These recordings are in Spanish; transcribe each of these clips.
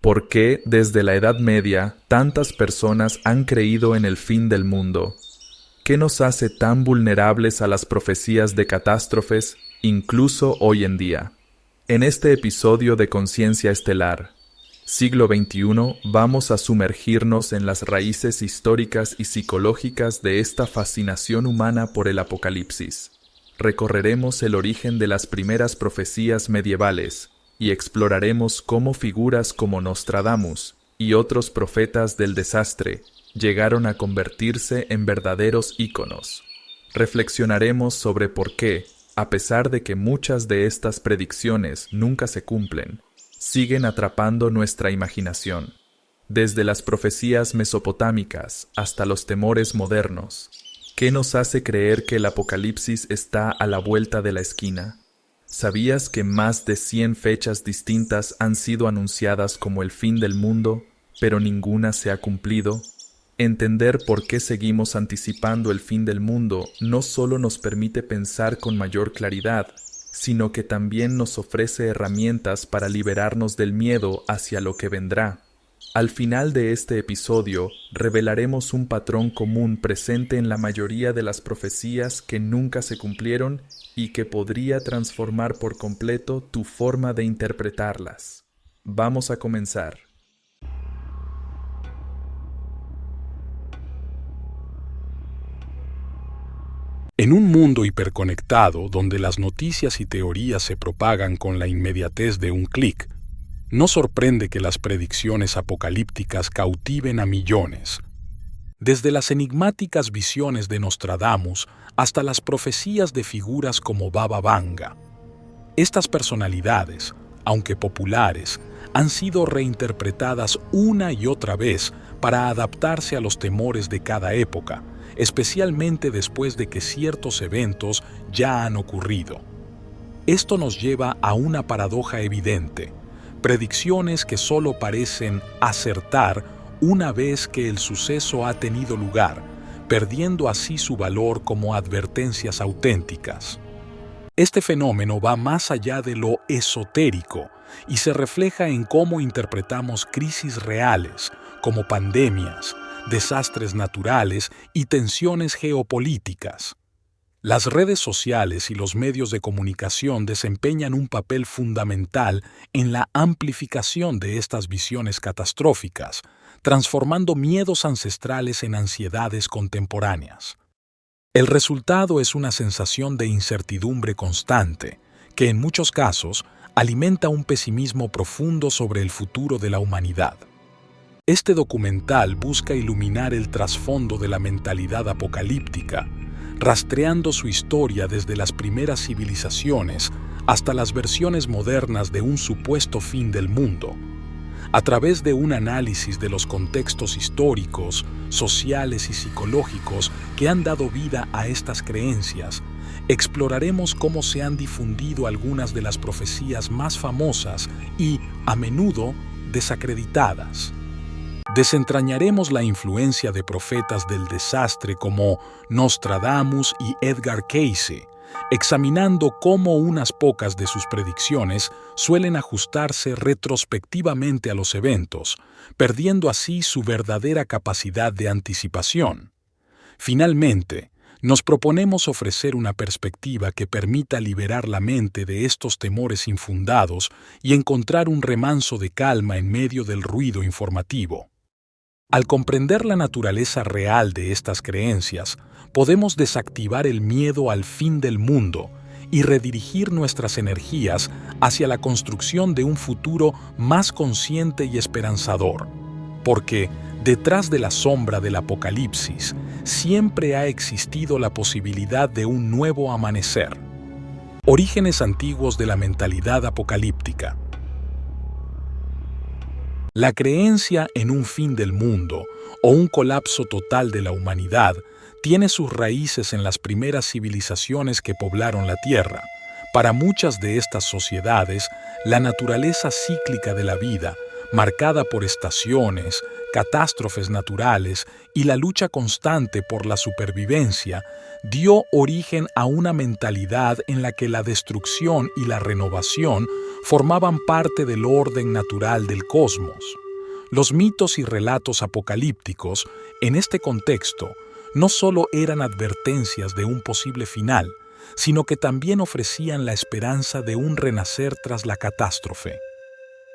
¿Por qué desde la Edad Media tantas personas han creído en el fin del mundo? ¿Qué nos hace tan vulnerables a las profecías de catástrofes, incluso hoy en día? En este episodio de Conciencia Estelar, siglo XXI, vamos a sumergirnos en las raíces históricas y psicológicas de esta fascinación humana por el apocalipsis. Recorreremos el origen de las primeras profecías medievales y exploraremos cómo figuras como Nostradamus y otros profetas del desastre llegaron a convertirse en verdaderos íconos. Reflexionaremos sobre por qué, a pesar de que muchas de estas predicciones nunca se cumplen, siguen atrapando nuestra imaginación, desde las profecías mesopotámicas hasta los temores modernos. ¿Qué nos hace creer que el apocalipsis está a la vuelta de la esquina? ¿Sabías que más de 100 fechas distintas han sido anunciadas como el fin del mundo, pero ninguna se ha cumplido? Entender por qué seguimos anticipando el fin del mundo no solo nos permite pensar con mayor claridad, sino que también nos ofrece herramientas para liberarnos del miedo hacia lo que vendrá. Al final de este episodio, revelaremos un patrón común presente en la mayoría de las profecías que nunca se cumplieron y que podría transformar por completo tu forma de interpretarlas. Vamos a comenzar. En un mundo hiperconectado donde las noticias y teorías se propagan con la inmediatez de un clic, no sorprende que las predicciones apocalípticas cautiven a millones. Desde las enigmáticas visiones de Nostradamus hasta las profecías de figuras como Baba Vanga. Estas personalidades, aunque populares, han sido reinterpretadas una y otra vez para adaptarse a los temores de cada época, especialmente después de que ciertos eventos ya han ocurrido. Esto nos lleva a una paradoja evidente: predicciones que solo parecen acertar una vez que el suceso ha tenido lugar, perdiendo así su valor como advertencias auténticas. Este fenómeno va más allá de lo esotérico y se refleja en cómo interpretamos crisis reales, como pandemias, desastres naturales y tensiones geopolíticas. Las redes sociales y los medios de comunicación desempeñan un papel fundamental en la amplificación de estas visiones catastróficas, transformando miedos ancestrales en ansiedades contemporáneas. El resultado es una sensación de incertidumbre constante, que en muchos casos alimenta un pesimismo profundo sobre el futuro de la humanidad. Este documental busca iluminar el trasfondo de la mentalidad apocalíptica, rastreando su historia desde las primeras civilizaciones hasta las versiones modernas de un supuesto fin del mundo. A través de un análisis de los contextos históricos, sociales y psicológicos que han dado vida a estas creencias, exploraremos cómo se han difundido algunas de las profecías más famosas y, a menudo, desacreditadas. Desentrañaremos la influencia de profetas del desastre como Nostradamus y Edgar Cayce, examinando cómo unas pocas de sus predicciones suelen ajustarse retrospectivamente a los eventos, perdiendo así su verdadera capacidad de anticipación. Finalmente, nos proponemos ofrecer una perspectiva que permita liberar la mente de estos temores infundados y encontrar un remanso de calma en medio del ruido informativo. Al comprender la naturaleza real de estas creencias, podemos desactivar el miedo al fin del mundo y redirigir nuestras energías hacia la construcción de un futuro más consciente y esperanzador. Porque, detrás de la sombra del apocalipsis, siempre ha existido la posibilidad de un nuevo amanecer. Orígenes antiguos de la mentalidad apocalíptica. La creencia en un fin del mundo o un colapso total de la humanidad tiene sus raíces en las primeras civilizaciones que poblaron la Tierra. Para muchas de estas sociedades, la naturaleza cíclica de la vida, marcada por estaciones, catástrofes naturales y la lucha constante por la supervivencia dio origen a una mentalidad en la que la destrucción y la renovación formaban parte del orden natural del cosmos. Los mitos y relatos apocalípticos, en este contexto, no solo eran advertencias de un posible final, sino que también ofrecían la esperanza de un renacer tras la catástrofe.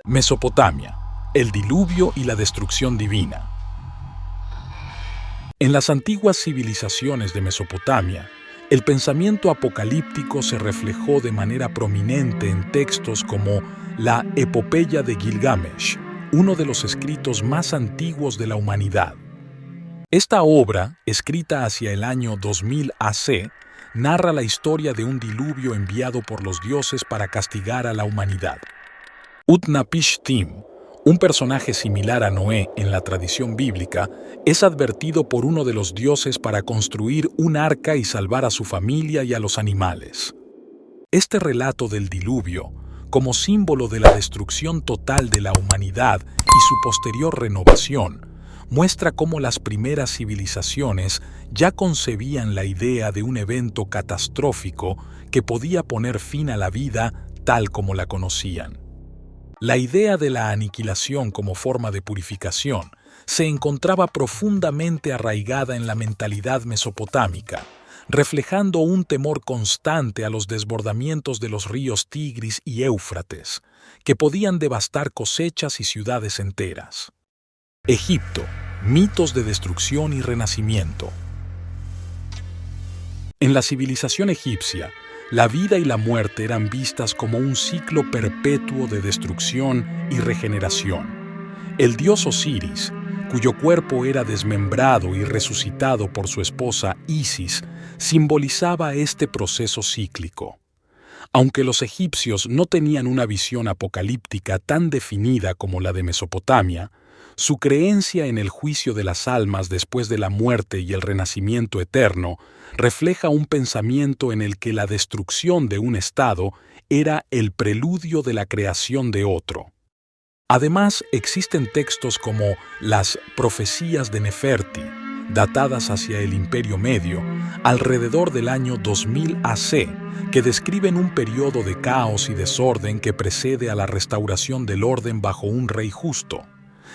Mesopotamia, el diluvio y la destrucción divina. En las antiguas civilizaciones de Mesopotamia, el pensamiento apocalíptico se reflejó de manera prominente en textos como la Epopeya de Gilgamesh, uno de los escritos más antiguos de la humanidad. Esta obra, escrita hacia el año 2000 AC, narra la historia de un diluvio enviado por los dioses para castigar a la humanidad. Utnapishtim, un personaje similar a Noé en la tradición bíblica, es advertido por uno de los dioses para construir un arca y salvar a su familia y a los animales. Este relato del diluvio, como símbolo de la destrucción total de la humanidad y su posterior renovación, muestra cómo las primeras civilizaciones ya concebían la idea de un evento catastrófico que podía poner fin a la vida tal como la conocían. La idea de la aniquilación como forma de purificación se encontraba profundamente arraigada en la mentalidad mesopotámica, reflejando un temor constante a los desbordamientos de los ríos Tigris y Éufrates, que podían devastar cosechas y ciudades enteras. Egipto, mitos de destrucción y renacimiento. En la civilización egipcia, la vida y la muerte eran vistas como un ciclo perpetuo de destrucción y regeneración. El dios Osiris, cuyo cuerpo era desmembrado y resucitado por su esposa Isis, simbolizaba este proceso cíclico. Aunque los egipcios no tenían una visión apocalíptica tan definida como la de Mesopotamia, su creencia en el juicio de las almas después de la muerte y el renacimiento eterno refleja un pensamiento en el que la destrucción de un estado era el preludio de la creación de otro. Además, existen textos como las Profecías de Neferti, datadas hacia el Imperio Medio, alrededor del año 2000 AC, que describen un periodo de caos y desorden que precede a la restauración del orden bajo un rey justo.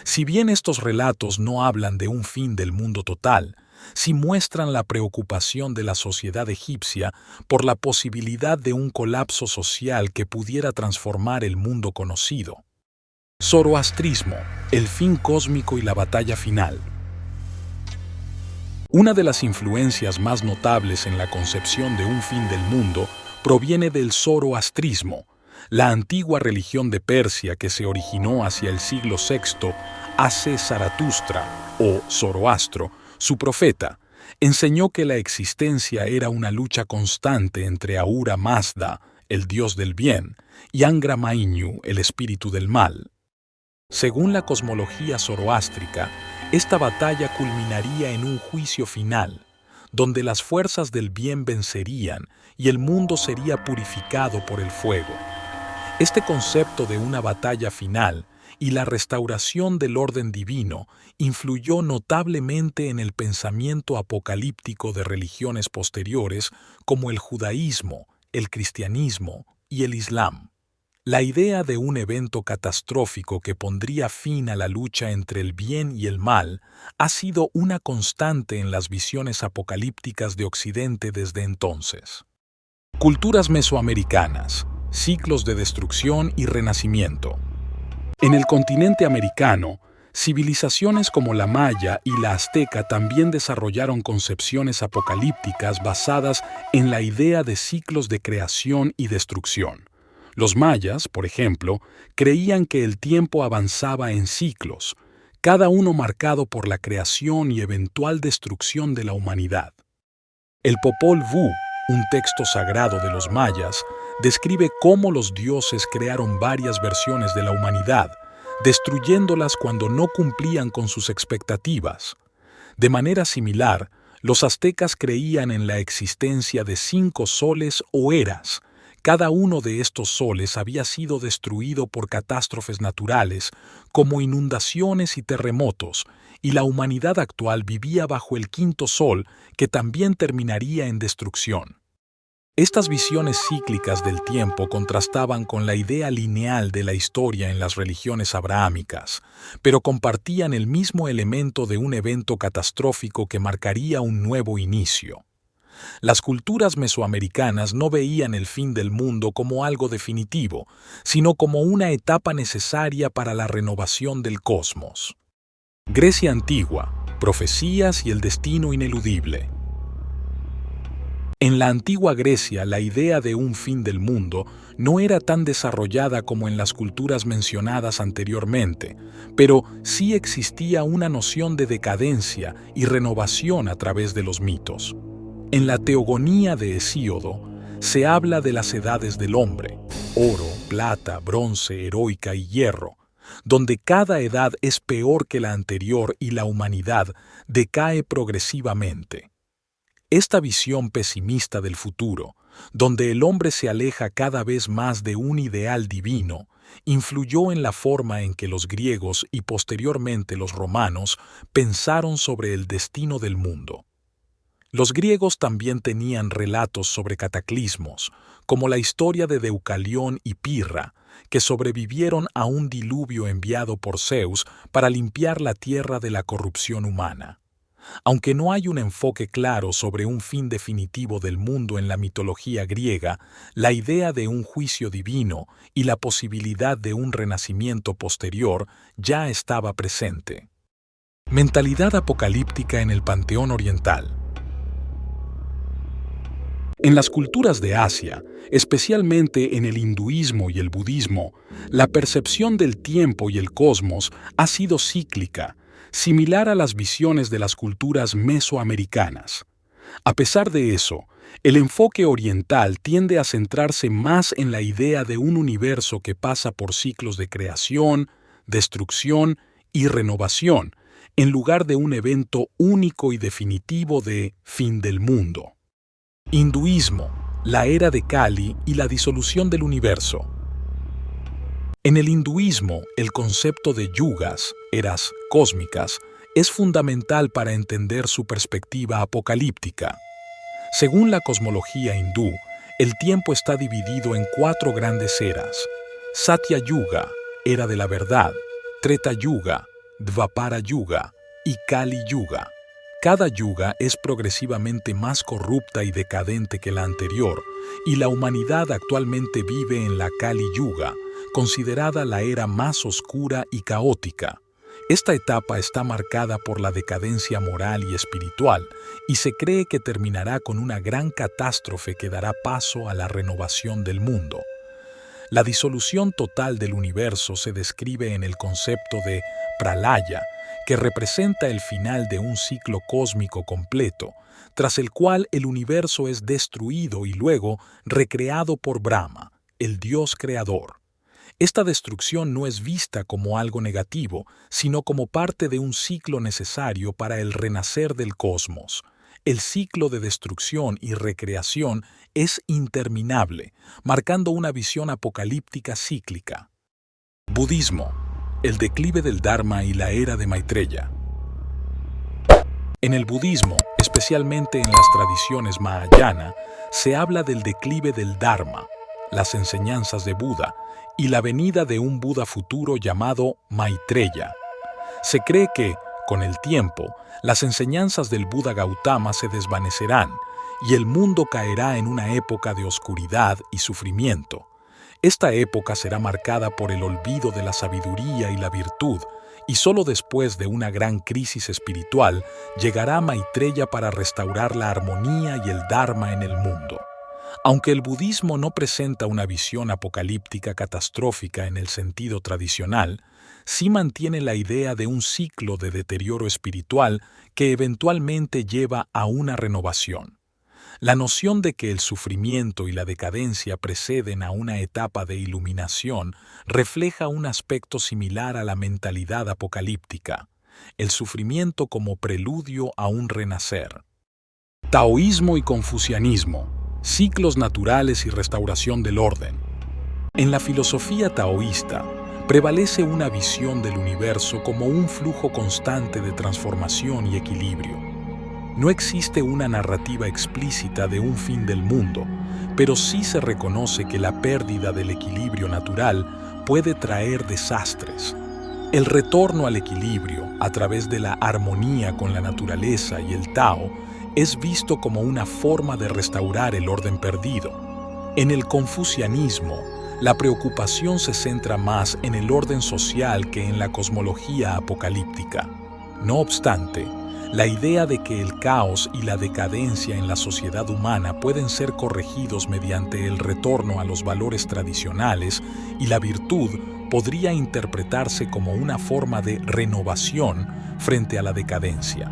Si bien estos relatos no hablan de un fin del mundo total, sí muestran la preocupación de la sociedad egipcia por la posibilidad de un colapso social que pudiera transformar el mundo conocido. Zoroastrismo, el fin cósmico y la batalla final. Una de las influencias más notables en la concepción de un fin del mundo proviene del zoroastrismo, la antigua religión de Persia que se originó hacia el siglo VI AC. Zaratustra, o Zoroastro, su profeta, enseñó que la existencia era una lucha constante entre Ahura Mazda, el dios del bien, y Angra Mainyu, el espíritu del mal. Según la cosmología zoroástrica, esta batalla culminaría en un juicio final, donde las fuerzas del bien vencerían y el mundo sería purificado por el fuego. Este concepto de una batalla final y la restauración del orden divino influyó notablemente en el pensamiento apocalíptico de religiones posteriores como el judaísmo, el cristianismo y el islam. La idea de un evento catastrófico que pondría fin a la lucha entre el bien y el mal ha sido una constante en las visiones apocalípticas de Occidente desde entonces. Culturas mesoamericanas, ciclos de destrucción y renacimiento. En el continente americano, civilizaciones como la maya y la azteca también desarrollaron concepciones apocalípticas basadas en la idea de ciclos de creación y destrucción. Los mayas, por ejemplo, creían que el tiempo avanzaba en ciclos, cada uno marcado por la creación y eventual destrucción de la humanidad. El Popol Vuh, un texto sagrado de los mayas, describe cómo los dioses crearon varias versiones de la humanidad, destruyéndolas cuando no cumplían con sus expectativas. De manera similar, los aztecas creían en la existencia de 5 soles o eras, Cada uno de estos soles había sido destruido por catástrofes naturales, como inundaciones y terremotos, y la humanidad actual vivía bajo el quinto sol, que también terminaría en destrucción. Estas visiones cíclicas del tiempo contrastaban con la idea lineal de la historia en las religiones abrahámicas, pero compartían el mismo elemento de un evento catastrófico que marcaría un nuevo inicio. Las culturas mesoamericanas no veían el fin del mundo como algo definitivo, sino como una etapa necesaria para la renovación del cosmos. Grecia antigua, profecías y el destino ineludible. En la antigua Grecia, la idea de un fin del mundo no era tan desarrollada como en las culturas mencionadas anteriormente, pero sí existía una noción de decadencia y renovación a través de los mitos. En la Teogonía de Hesíodo se habla de las edades del hombre: oro, plata, bronce, heroica y hierro, donde cada edad es peor que la anterior y la humanidad decae progresivamente. Esta visión pesimista del futuro, donde el hombre se aleja cada vez más de un ideal divino, influyó en la forma en que los griegos y posteriormente los romanos pensaron sobre el destino del mundo. Los griegos también tenían relatos sobre cataclismos, como la historia de Deucalión y Pirra, que sobrevivieron a un diluvio enviado por Zeus para limpiar la tierra de la corrupción humana. Aunque no hay un enfoque claro sobre un fin definitivo del mundo en la mitología griega, la idea de un juicio divino y la posibilidad de un renacimiento posterior ya estaba presente. Mentalidad apocalíptica en el panteón oriental. En las culturas de Asia, especialmente en el hinduismo y el budismo, la percepción del tiempo y el cosmos ha sido cíclica, similar a las visiones de las culturas mesoamericanas. A pesar de eso, el enfoque oriental tiende a centrarse más en la idea de un universo que pasa por ciclos de creación, destrucción y renovación, en lugar de un evento único y definitivo de fin del mundo. Hinduismo, la era de Kali y la disolución del universo. En el hinduismo, el concepto de yugas, eras cósmicas, es fundamental para entender su perspectiva apocalíptica. Según la cosmología hindú, el tiempo está dividido en 4 grandes eras: Satya Yuga, era de la verdad; Treta Yuga, Dvapara Yuga y Kali Yuga. Cada yuga es progresivamente más corrupta y decadente que la anterior, y la humanidad actualmente vive en la Kali Yuga, considerada la era más oscura y caótica. Esta etapa está marcada por la decadencia moral y espiritual, y se cree que terminará con una gran catástrofe que dará paso a la renovación del mundo. La disolución total del universo se describe en el concepto de pralaya, que representa el final de un ciclo cósmico completo, tras el cual el universo es destruido y luego recreado por Brahma, el dios creador. Esta destrucción no es vista como algo negativo, sino como parte de un ciclo necesario para el renacer del cosmos. El ciclo de destrucción y recreación es interminable, marcando una visión apocalíptica cíclica. Budismo, el declive del Dharma y la era de Maitreya. En el budismo, especialmente en las tradiciones Mahayana, se habla del declive del Dharma, las enseñanzas de Buda, y la venida de un Buda futuro llamado Maitreya. Se cree que, con el tiempo, las enseñanzas del Buda Gautama se desvanecerán y el mundo caerá en una época de oscuridad y sufrimiento. Esta época será marcada por el olvido de la sabiduría y la virtud, y solo después de una gran crisis espiritual llegará Maitreya para restaurar la armonía y el Dharma en el mundo. Aunque el budismo no presenta una visión apocalíptica catastrófica en el sentido tradicional, sí mantiene la idea de un ciclo de deterioro espiritual que eventualmente lleva a una renovación. La noción de que el sufrimiento y la decadencia preceden a una etapa de iluminación refleja un aspecto similar a la mentalidad apocalíptica, el sufrimiento como preludio a un renacer. Taoísmo y confucianismo, ciclos naturales y restauración del orden. En la filosofía taoísta, prevalece una visión del universo como un flujo constante de transformación y equilibrio. No existe una narrativa explícita de un fin del mundo, pero sí se reconoce que la pérdida del equilibrio natural puede traer desastres. El retorno al equilibrio a través de la armonía con la naturaleza y el Tao es visto como una forma de restaurar el orden perdido. En el confucianismo, la preocupación se centra más en el orden social que en la cosmología apocalíptica. No obstante, la idea de que el caos y la decadencia en la sociedad humana pueden ser corregidos mediante el retorno a los valores tradicionales y la virtud podría interpretarse como una forma de renovación frente a la decadencia.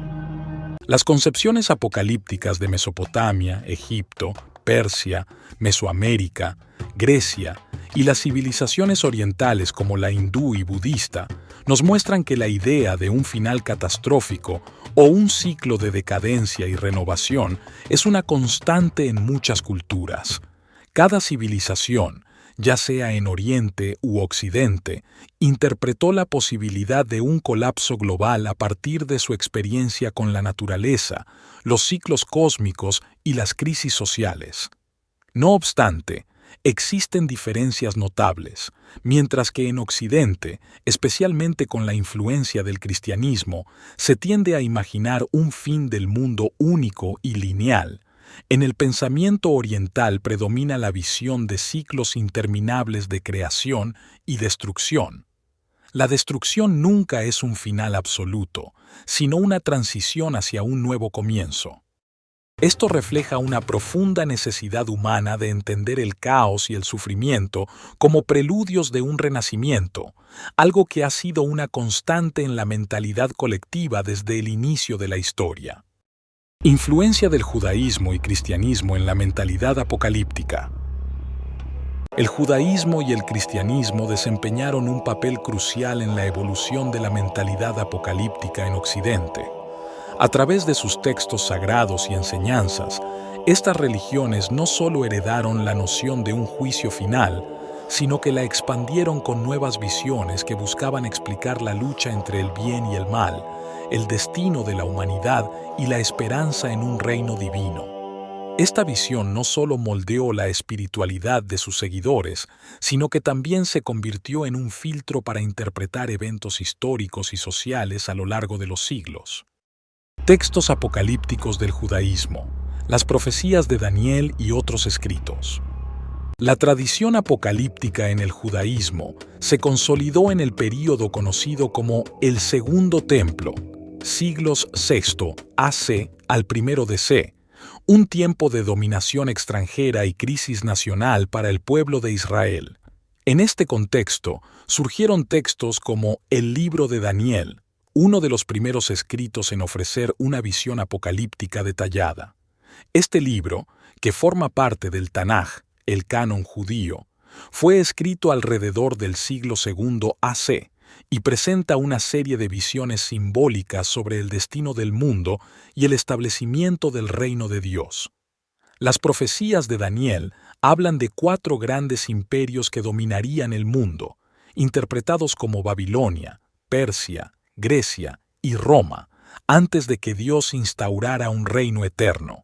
Las concepciones apocalípticas de Mesopotamia, Egipto, Persia, Mesoamérica, Grecia y las civilizaciones orientales como la hindú y budista nos muestran que la idea de un final catastrófico o un ciclo de decadencia y renovación es una constante en muchas culturas. Cada civilización, ya sea en Oriente u Occidente, interpretó la posibilidad de un colapso global a partir de su experiencia con la naturaleza, los ciclos cósmicos y las crisis sociales. No obstante, existen diferencias notables, mientras que en Occidente, especialmente con la influencia del cristianismo, se tiende a imaginar un fin del mundo único y lineal. En el pensamiento oriental predomina la visión de ciclos interminables de creación y destrucción. La destrucción nunca es un final absoluto, sino una transición hacia un nuevo comienzo. Esto refleja una profunda necesidad humana de entender el caos y el sufrimiento como preludios de un renacimiento, algo que ha sido una constante en la mentalidad colectiva desde el inicio de la historia. Influencia del judaísmo y cristianismo en la mentalidad apocalíptica. El judaísmo y el cristianismo desempeñaron un papel crucial en la evolución de la mentalidad apocalíptica en Occidente. A través de sus textos sagrados y enseñanzas, estas religiones no solo heredaron la noción de un juicio final, sino que la expandieron con nuevas visiones que buscaban explicar la lucha entre el bien y el mal, el destino de la humanidad y la esperanza en un reino divino. Esta visión no solo moldeó la espiritualidad de sus seguidores, sino que también se convirtió en un filtro para interpretar eventos históricos y sociales a lo largo de los siglos. Textos apocalípticos del judaísmo, las profecías de Daniel y otros escritos. La tradición apocalíptica en el judaísmo se consolidó en el período conocido como el Segundo Templo, siglos VI AC al I DC, un tiempo de dominación extranjera y crisis nacional para el pueblo de Israel. En este contexto surgieron textos como el Libro de Daniel, uno de los primeros escritos en ofrecer una visión apocalíptica detallada. Este libro, que forma parte del Tanaj, el canon judío, fue escrito alrededor del siglo II AC y presenta una serie de visiones simbólicas sobre el destino del mundo y el establecimiento del reino de Dios. Las profecías de Daniel hablan de 4 grandes imperios que dominarían el mundo, interpretados como Babilonia, Persia, Grecia y Roma, antes de que Dios instaurara un reino eterno.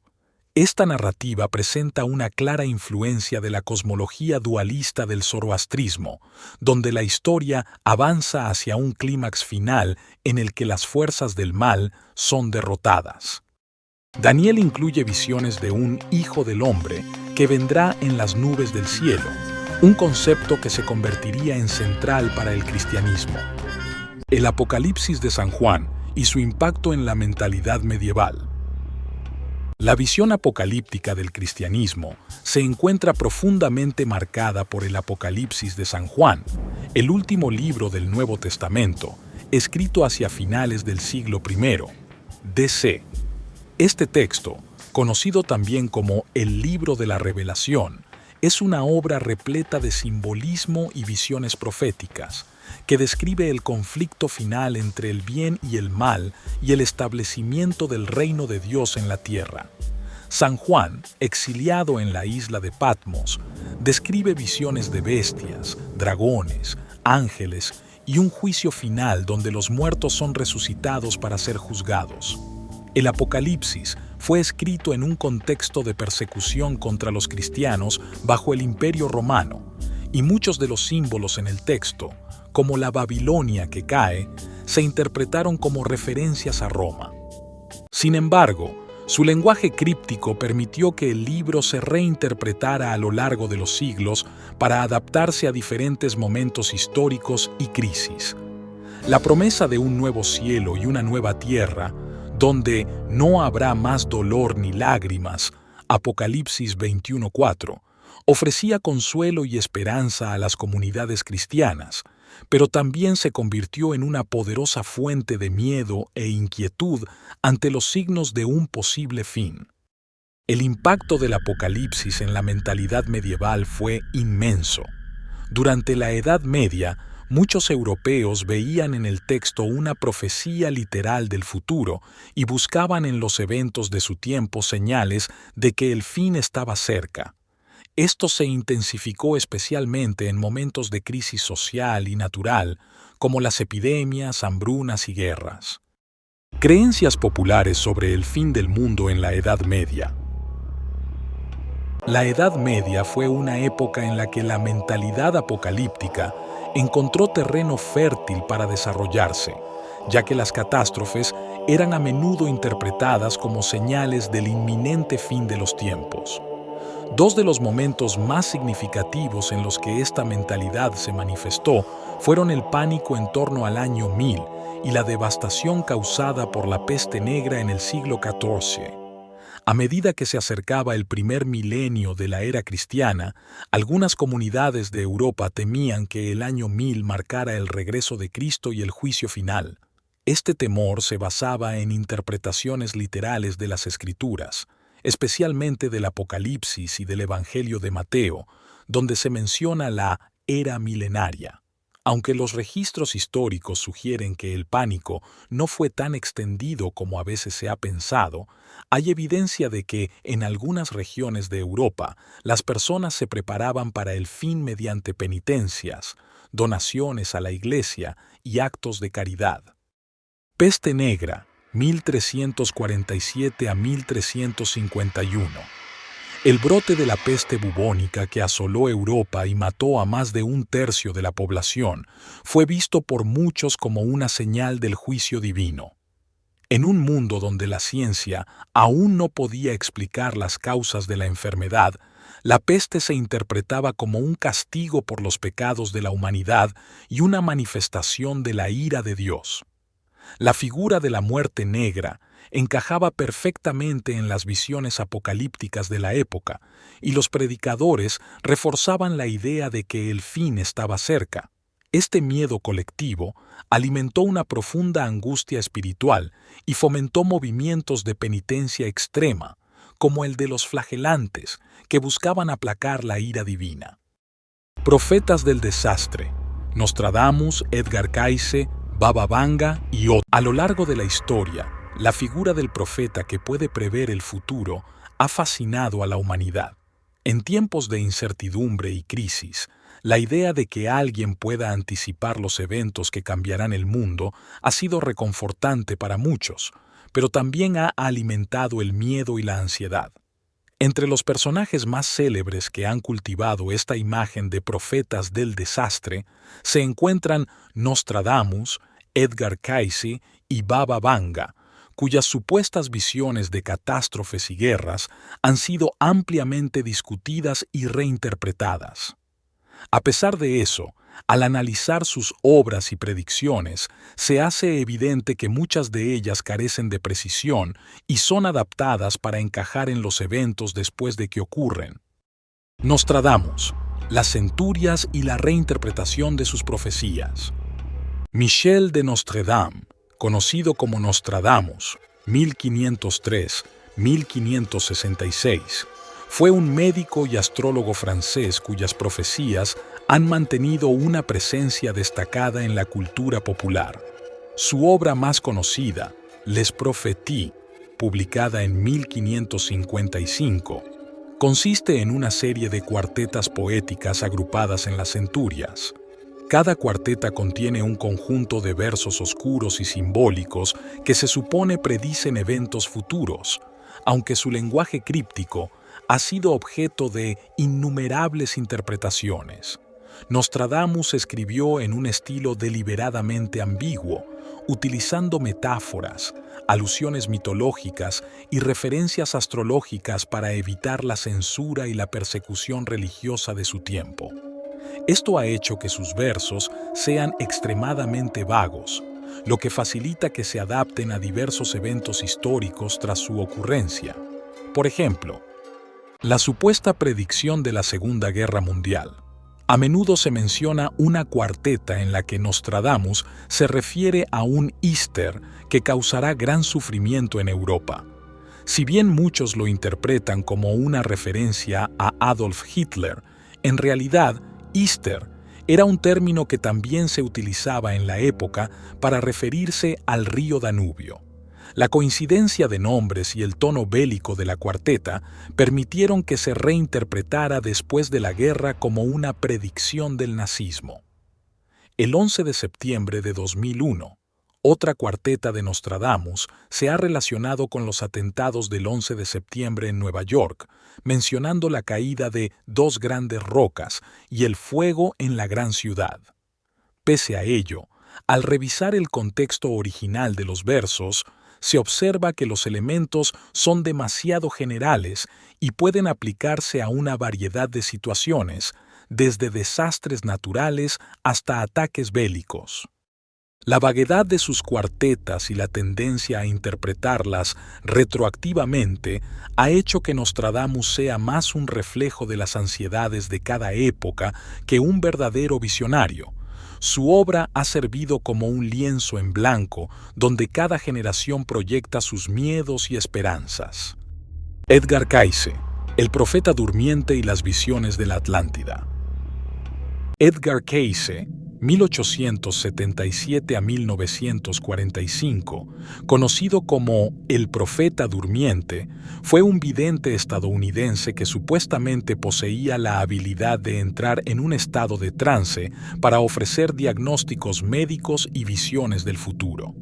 Esta narrativa presenta una clara influencia de la cosmología dualista del zoroastrismo, donde la historia avanza hacia un clímax final en el que las fuerzas del mal son derrotadas. Daniel incluye visiones de un Hijo del Hombre que vendrá en las nubes del cielo, un concepto que se convertiría en central para el cristianismo. El Apocalipsis de San Juan y su impacto en la mentalidad medieval. La visión apocalíptica del cristianismo se encuentra profundamente marcada por el Apocalipsis de San Juan, el último libro del Nuevo Testamento, escrito hacia finales del siglo I DC. Este texto, conocido también como el Libro de la Revelación, es una obra repleta de simbolismo y visiones proféticas, que describe el conflicto final entre el bien y el mal y el establecimiento del reino de Dios en la tierra. San Juan, exiliado en la isla de Patmos, describe visiones de bestias, dragones, ángeles y un juicio final donde los muertos son resucitados para ser juzgados. El Apocalipsis fue escrito en un contexto de persecución contra los cristianos bajo el Imperio Romano, y muchos de los símbolos en el texto, como la Babilonia que cae, se interpretaron como referencias a Roma. Sin embargo, su lenguaje críptico permitió que el libro se reinterpretara a lo largo de los siglos para adaptarse a diferentes momentos históricos y crisis. La promesa de un nuevo cielo y una nueva tierra, donde no habrá más dolor ni lágrimas, Apocalipsis 21:4, ofrecía consuelo y esperanza a las comunidades cristianas, pero también se convirtió en una poderosa fuente de miedo e inquietud ante los signos de un posible fin. El impacto del Apocalipsis en la mentalidad medieval fue inmenso. Durante la Edad Media, muchos europeos veían en el texto una profecía literal del futuro y buscaban en los eventos de su tiempo señales de que el fin estaba cerca. Esto se intensificó especialmente en momentos de crisis social y natural, como las epidemias, hambrunas y guerras. Creencias populares sobre el fin del mundo en la Edad Media. La Edad Media fue una época en la que la mentalidad apocalíptica encontró terreno fértil para desarrollarse, ya que las catástrofes eran a menudo interpretadas como señales del inminente fin de los tiempos. Dos de los momentos más significativos en los que esta mentalidad se manifestó fueron el pánico en torno al año 1000 y la devastación causada por la peste negra en el siglo XIV. A medida que se acercaba el primer milenio de la era cristiana, algunas comunidades de Europa temían que el año 1000 marcara el regreso de Cristo y el juicio final. Este temor se basaba en interpretaciones literales de las Escrituras, especialmente del Apocalipsis y del Evangelio de Mateo, donde se menciona la era milenaria. Aunque los registros históricos sugieren que el pánico no fue tan extendido como a veces se ha pensado, hay evidencia de que en algunas regiones de Europa las personas se preparaban para el fin mediante penitencias, donaciones a la iglesia y actos de caridad. Peste negra, 1347 a 1351. El brote de la peste bubónica que asoló Europa y mató a más de un tercio de la población fue visto por muchos como una señal del juicio divino. En un mundo donde la ciencia aún no podía explicar las causas de la enfermedad, la peste se interpretaba como un castigo por los pecados de la humanidad y una manifestación de la ira de Dios. La figura de la muerte negra encajaba perfectamente en las visiones apocalípticas de la época, y los predicadores reforzaban la idea de que el fin estaba cerca. Este miedo colectivo alimentó una profunda angustia espiritual y fomentó movimientos de penitencia extrema, como el de los flagelantes, que buscaban aplacar la ira divina. Profetas del desastre: Nostradamus, Edgar Cayce, Baba Vanga y otros. A lo largo de la historia, la figura del profeta que puede prever el futuro ha fascinado a la humanidad. En tiempos de incertidumbre y crisis, la idea de que alguien pueda anticipar los eventos que cambiarán el mundo ha sido reconfortante para muchos, pero también ha alimentado el miedo y la ansiedad. Entre los personajes más célebres que han cultivado esta imagen de profetas del desastre se encuentran Nostradamus, Edgar Cayce y Baba Vanga, cuyas supuestas visiones de catástrofes y guerras han sido ampliamente discutidas y reinterpretadas. A pesar de eso, al analizar sus obras y predicciones, se hace evidente que muchas de ellas carecen de precisión y son adaptadas para encajar en los eventos después de que ocurren. Nostradamus, las centurias y la reinterpretación de sus profecías. Michel de Nostredame, conocido como Nostradamus, 1503-1566, fue un médico y astrólogo francés cuyas profecías han mantenido una presencia destacada en la cultura popular. Su obra más conocida, Les Prophéties, publicada en 1555, consiste en una serie de cuartetas poéticas agrupadas en las centurias. Cada cuarteta contiene un conjunto de versos oscuros y simbólicos que se supone predicen eventos futuros, aunque su lenguaje críptico ha sido objeto de innumerables interpretaciones. Nostradamus escribió en un estilo deliberadamente ambiguo, utilizando metáforas, alusiones mitológicas y referencias astrológicas para evitar la censura y la persecución religiosa de su tiempo. Esto ha hecho que sus versos sean extremadamente vagos, lo que facilita que se adapten a diversos eventos históricos tras su ocurrencia. Por ejemplo, la supuesta predicción de la Segunda Guerra Mundial. A menudo se menciona una cuarteta en la que Nostradamus se refiere a un Easter que causará gran sufrimiento en Europa. Si bien muchos lo interpretan como una referencia a Adolf Hitler, en realidad Easter era un término que también se utilizaba en la época para referirse al río Danubio. La coincidencia de nombres y el tono bélico de la cuarteta permitieron que se reinterpretara después de la guerra como una predicción del nazismo. El 11 de septiembre de 2001, otra cuarteta de Nostradamus se ha relacionado con los atentados del 11 de septiembre en Nueva York, mencionando la caída de dos grandes rocas y el fuego en la gran ciudad. Pese a ello, al revisar el contexto original de los versos, se observa que los elementos son demasiado generales y pueden aplicarse a una variedad de situaciones, desde desastres naturales hasta ataques bélicos. La vaguedad de sus cuartetas y la tendencia a interpretarlas retroactivamente ha hecho que Nostradamus sea más un reflejo de las ansiedades de cada época que un verdadero visionario. Su obra ha servido como un lienzo en blanco donde cada generación proyecta sus miedos y esperanzas. Edgar Cayce, el profeta durmiente y las visiones de la Atlántida. Edgar Cayce, 1877 a 1945, conocido como el profeta durmiente, fue un vidente estadounidense que supuestamente poseía la habilidad de entrar en un estado de trance para ofrecer diagnósticos médicos y visiones del futuro.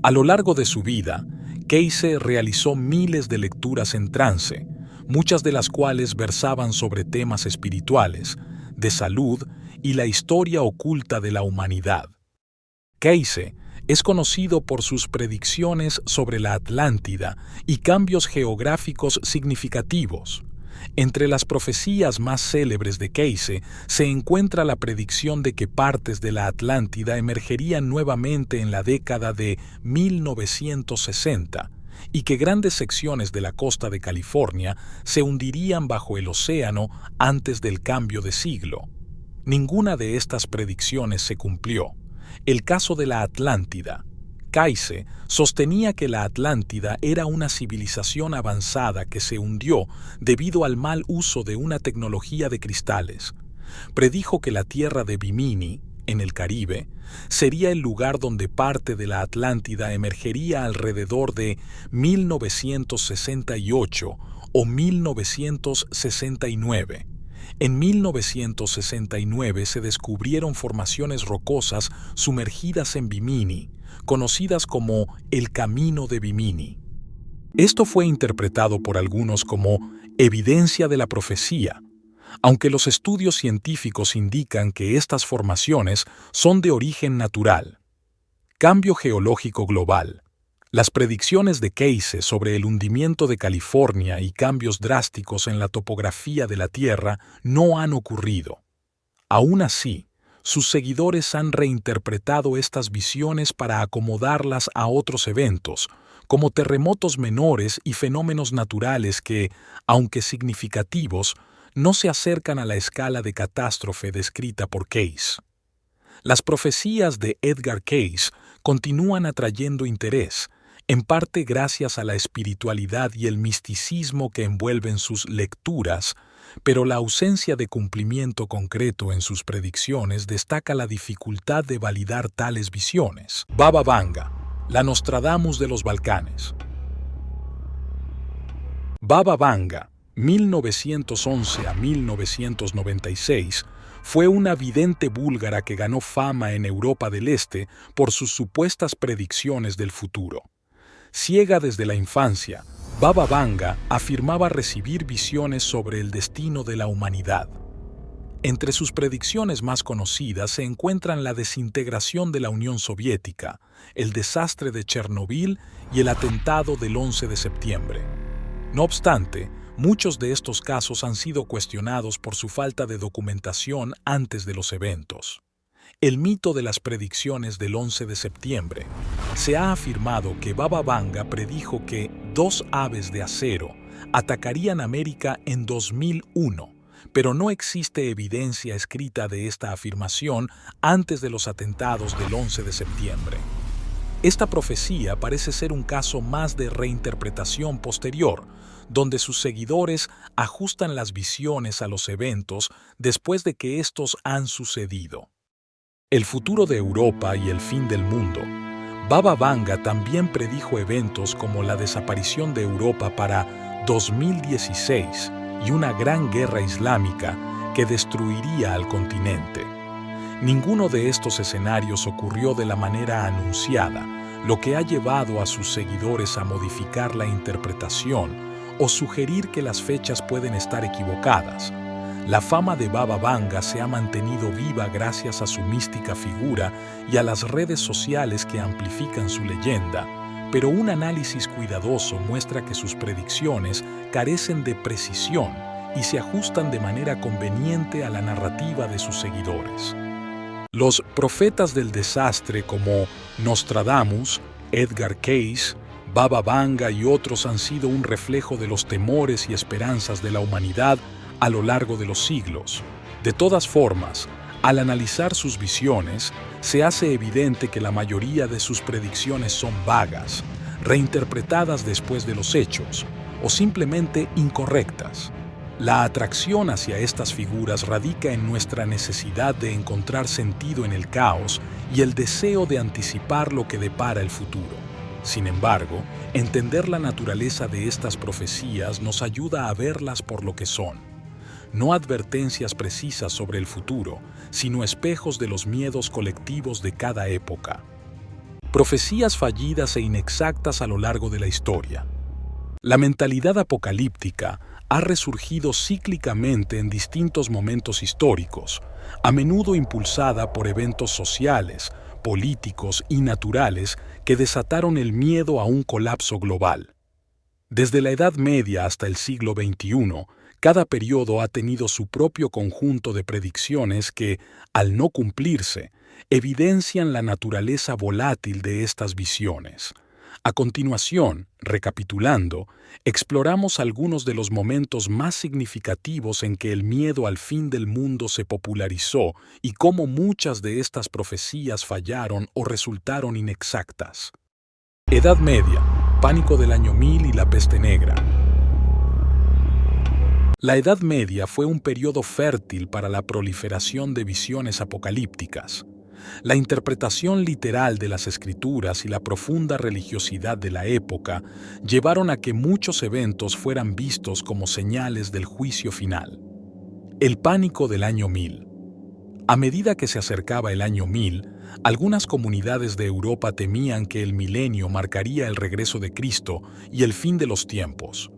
A lo largo de su vida, Cayce realizó miles de lecturas en trance, muchas de las cuales versaban sobre temas espirituales, de salud y la historia oculta de la humanidad. Cayce es conocido por sus predicciones sobre la Atlántida y cambios geográficos significativos. Entre las profecías más célebres de Cayce se encuentra la predicción de que partes de la Atlántida emergerían nuevamente en la década de 1960 y que grandes secciones de la costa de California se hundirían bajo el océano antes del cambio de siglo. Ninguna de estas predicciones se cumplió. El caso de la Atlántida. Cayce sostenía que la Atlántida era una civilización avanzada que se hundió debido al mal uso de una tecnología de cristales. Predijo que la tierra de Bimini, en el Caribe, sería el lugar donde parte de la Atlántida emergería alrededor de 1968 o 1969. En 1969 se descubrieron formaciones rocosas sumergidas en Bimini, conocidas como el Camino de Bimini. Esto fue interpretado por algunos como evidencia de la profecía, aunque los estudios científicos indican que estas formaciones son de origen natural. Cambio geológico global. Las predicciones de Cayce sobre el hundimiento de California y cambios drásticos en la topografía de la Tierra no han ocurrido. Aún así, sus seguidores han reinterpretado estas visiones para acomodarlas a otros eventos, como terremotos menores y fenómenos naturales que, aunque significativos, no se acercan a la escala de catástrofe descrita por Cayce. Las profecías de Edgar Cayce continúan atrayendo interés, en parte gracias a la espiritualidad y el misticismo que envuelven sus lecturas, pero la ausencia de cumplimiento concreto en sus predicciones destaca la dificultad de validar tales visiones. Baba Vanga, la Nostradamus de los Balcanes. Baba Vanga, 1911 a 1996, fue una vidente búlgara que ganó fama en Europa del Este por sus supuestas predicciones del futuro. Ciega desde la infancia, Baba Vanga afirmaba recibir visiones sobre el destino de la humanidad. Entre sus predicciones más conocidas se encuentran la desintegración de la Unión Soviética, el desastre de Chernobyl y el atentado del 11 de septiembre. No obstante, muchos de estos casos han sido cuestionados por su falta de documentación antes de los eventos. El mito de las predicciones del 11 de septiembre. Se ha afirmado que Baba Vanga predijo que 2 aves de acero atacarían América en 2001, pero no existe evidencia escrita de esta afirmación antes de los atentados del 11 de septiembre. Esta profecía parece ser un caso más de reinterpretación posterior, donde sus seguidores ajustan las visiones a los eventos después de que estos han sucedido. El futuro de Europa y el fin del mundo. Baba Vanga también predijo eventos como la desaparición de Europa para 2016 y una gran guerra islámica que destruiría al continente. Ninguno de estos escenarios ocurrió de la manera anunciada, lo que ha llevado a sus seguidores a modificar la interpretación o sugerir que las fechas pueden estar equivocadas. La fama de Baba Vanga se ha mantenido viva gracias a su mística figura y a las redes sociales que amplifican su leyenda, pero un análisis cuidadoso muestra que sus predicciones carecen de precisión y se ajustan de manera conveniente a la narrativa de sus seguidores. Los profetas del desastre como Nostradamus, Edgar Cayce, Baba Vanga y otros han sido un reflejo de los temores y esperanzas de la humanidad a lo largo de los siglos. De todas formas, al analizar sus visiones, se hace evidente que la mayoría de sus predicciones son vagas, reinterpretadas después de los hechos, o simplemente incorrectas. La atracción hacia estas figuras radica en nuestra necesidad de encontrar sentido en el caos y el deseo de anticipar lo que depara el futuro. Sin embargo, entender la naturaleza de estas profecías nos ayuda a verlas por lo que son. No advertencias precisas sobre el futuro, sino espejos de los miedos colectivos de cada época. Profecías fallidas e inexactas a lo largo de la historia. La mentalidad apocalíptica ha resurgido cíclicamente en distintos momentos históricos, a menudo impulsada por eventos sociales, políticos y naturales que desataron el miedo a un colapso global. Desde la Edad Media hasta el siglo XXI, cada periodo ha tenido su propio conjunto de predicciones que, al no cumplirse, evidencian la naturaleza volátil de estas visiones. A continuación, recapitulando, exploramos algunos de los momentos más significativos en que el miedo al fin del mundo se popularizó y cómo muchas de estas profecías fallaron o resultaron inexactas. Edad Media, pánico del año 1000 y la peste negra. La Edad Media fue un periodo fértil para la proliferación de visiones apocalípticas. La interpretación literal de las escrituras y la profunda religiosidad de la época llevaron a que muchos eventos fueran vistos como señales del juicio final. El pánico del año 1000. A medida que se acercaba el año 1000, algunas comunidades de Europa temían que el milenio marcaría el regreso de Cristo y el fin de los tiempos.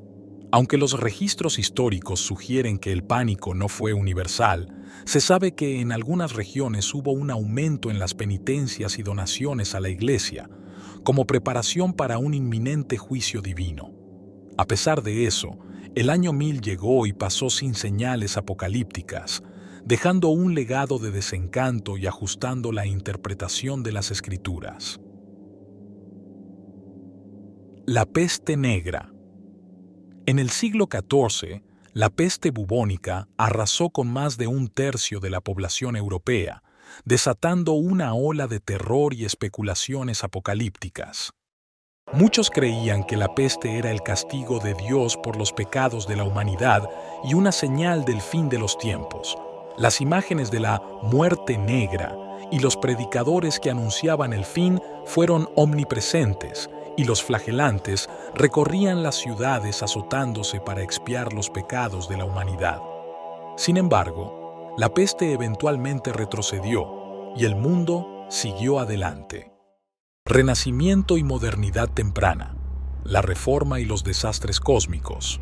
Aunque los registros históricos sugieren que el pánico no fue universal, se sabe que en algunas regiones hubo un aumento en las penitencias y donaciones a la Iglesia, como preparación para un inminente juicio divino. A pesar de eso, el año 1000 llegó y pasó sin señales apocalípticas, dejando un legado de desencanto y ajustando la interpretación de las Escrituras. La peste negra. En el siglo XIV, la peste bubónica arrasó con más de 1/3 de la población europea, desatando una ola de terror y especulaciones apocalípticas. Muchos creían que la peste era el castigo de Dios por los pecados de la humanidad y una señal del fin de los tiempos. Las imágenes de la muerte negra y los predicadores que anunciaban el fin fueron omnipresentes y los flagelantes recorrían las ciudades azotándose para expiar los pecados de la humanidad. Sin embargo, la peste eventualmente retrocedió y el mundo siguió adelante. Renacimiento y modernidad temprana, la Reforma y los desastres cósmicos.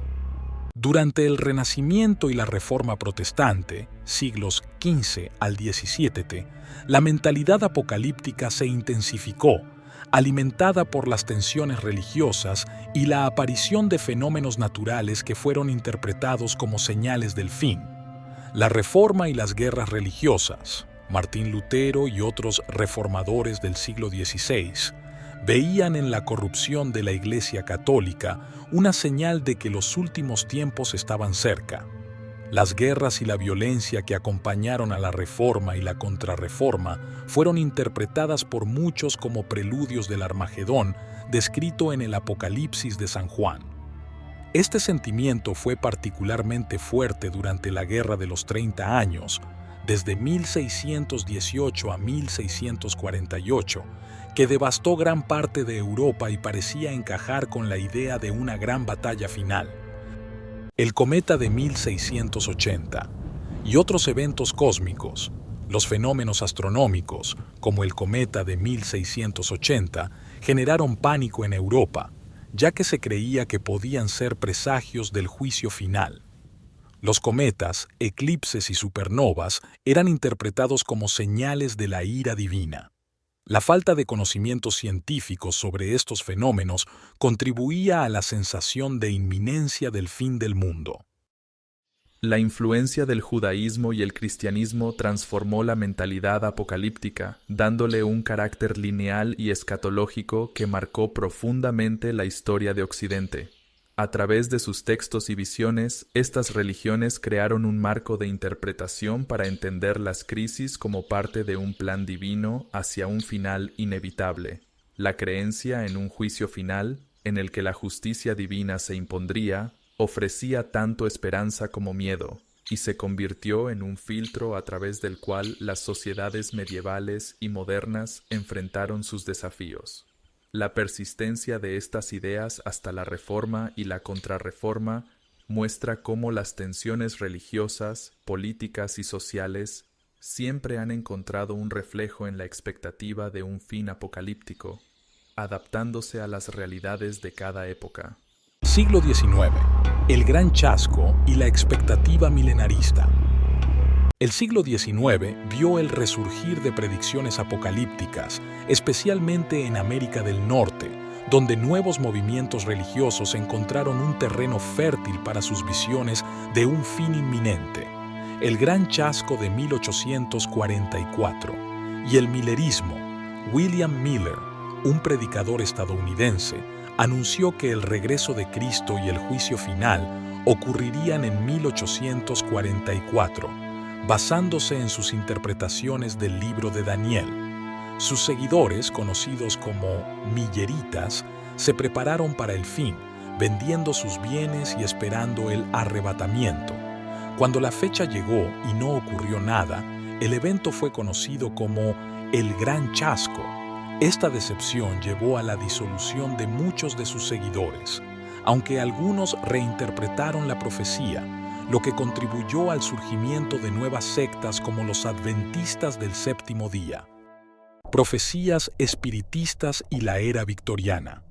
Durante el Renacimiento y la Reforma protestante, siglos XV al XVII, la mentalidad apocalíptica se intensificó, alimentada por las tensiones religiosas y la aparición de fenómenos naturales que fueron interpretados como señales del fin. La Reforma y las guerras religiosas, Martín Lutero y otros reformadores del siglo XVI, veían en la corrupción de la Iglesia Católica una señal de que los últimos tiempos estaban cerca. Las guerras y la violencia que acompañaron a la Reforma y la Contrarreforma fueron interpretadas por muchos como preludios del Armagedón, descrito en el Apocalipsis de San Juan. Este sentimiento fue particularmente fuerte durante la Guerra de los 30 años, desde 1618 a 1648, que devastó gran parte de Europa y parecía encajar con la idea de una gran batalla final. El cometa de 1680 y otros eventos cósmicos, los fenómenos astronómicos, como el cometa de 1680, generaron pánico en Europa, ya que se creía que podían ser presagios del juicio final. Los cometas, eclipses y supernovas eran interpretados como señales de la ira divina. La falta de conocimientos científicos sobre estos fenómenos contribuía a la sensación de inminencia del fin del mundo. La influencia del judaísmo y el cristianismo transformó la mentalidad apocalíptica, dándole un carácter lineal y escatológico que marcó profundamente la historia de Occidente. A través de sus textos y visiones, estas religiones crearon un marco de interpretación para entender las crisis como parte de un plan divino hacia un final inevitable. La creencia en un juicio final, en el que la justicia divina se impondría, ofrecía tanto esperanza como miedo, y se convirtió en un filtro a través del cual las sociedades medievales y modernas enfrentaron sus desafíos. La persistencia de estas ideas hasta la Reforma y la Contrarreforma muestra cómo las tensiones religiosas, políticas y sociales siempre han encontrado un reflejo en la expectativa de un fin apocalíptico, adaptándose a las realidades de cada época. Siglo XIX. El gran chasco y la expectativa milenarista. El siglo XIX vio el resurgir de predicciones apocalípticas, especialmente en América del Norte, donde nuevos movimientos religiosos encontraron un terreno fértil para sus visiones de un fin inminente. El gran chasco de 1844 y el millerismo. William Miller, un predicador estadounidense, anunció que el regreso de Cristo y el juicio final ocurrirían en 1844. Basándose en sus interpretaciones del libro de Daniel. Sus seguidores, conocidos como milleritas, se prepararon para el fin, vendiendo sus bienes y esperando el arrebatamiento. Cuando la fecha llegó y no ocurrió nada, el evento fue conocido como el Gran Chasco. Esta decepción llevó a la disolución de muchos de sus seguidores, aunque algunos reinterpretaron la profecía, lo que contribuyó al surgimiento de nuevas sectas como los adventistas del séptimo día. Profecías espiritistas y la era victoriana.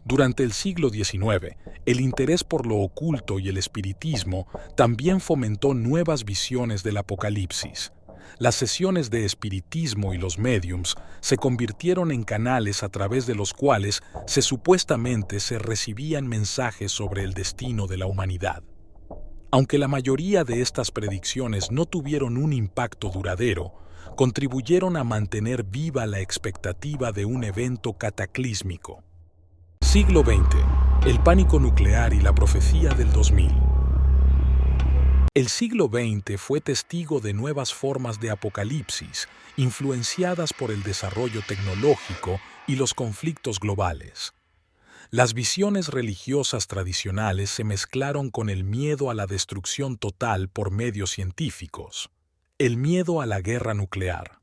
Durante el siglo XIX, el interés por lo oculto y el espiritismo también fomentó nuevas visiones del Apocalipsis. Las sesiones de espiritismo y los médiums se convirtieron en canales a través de los cuales supuestamente se recibían mensajes sobre el destino de la humanidad. Aunque la mayoría de estas predicciones no tuvieron un impacto duradero, contribuyeron a mantener viva la expectativa de un evento cataclísmico. Siglo XX. El pánico nuclear y la profecía del 2000. El siglo XX fue testigo de nuevas formas de apocalipsis, influenciadas por el desarrollo tecnológico y los conflictos globales. Las visiones religiosas tradicionales se mezclaron con el miedo a la destrucción total por medios científicos. El miedo a la guerra nuclear.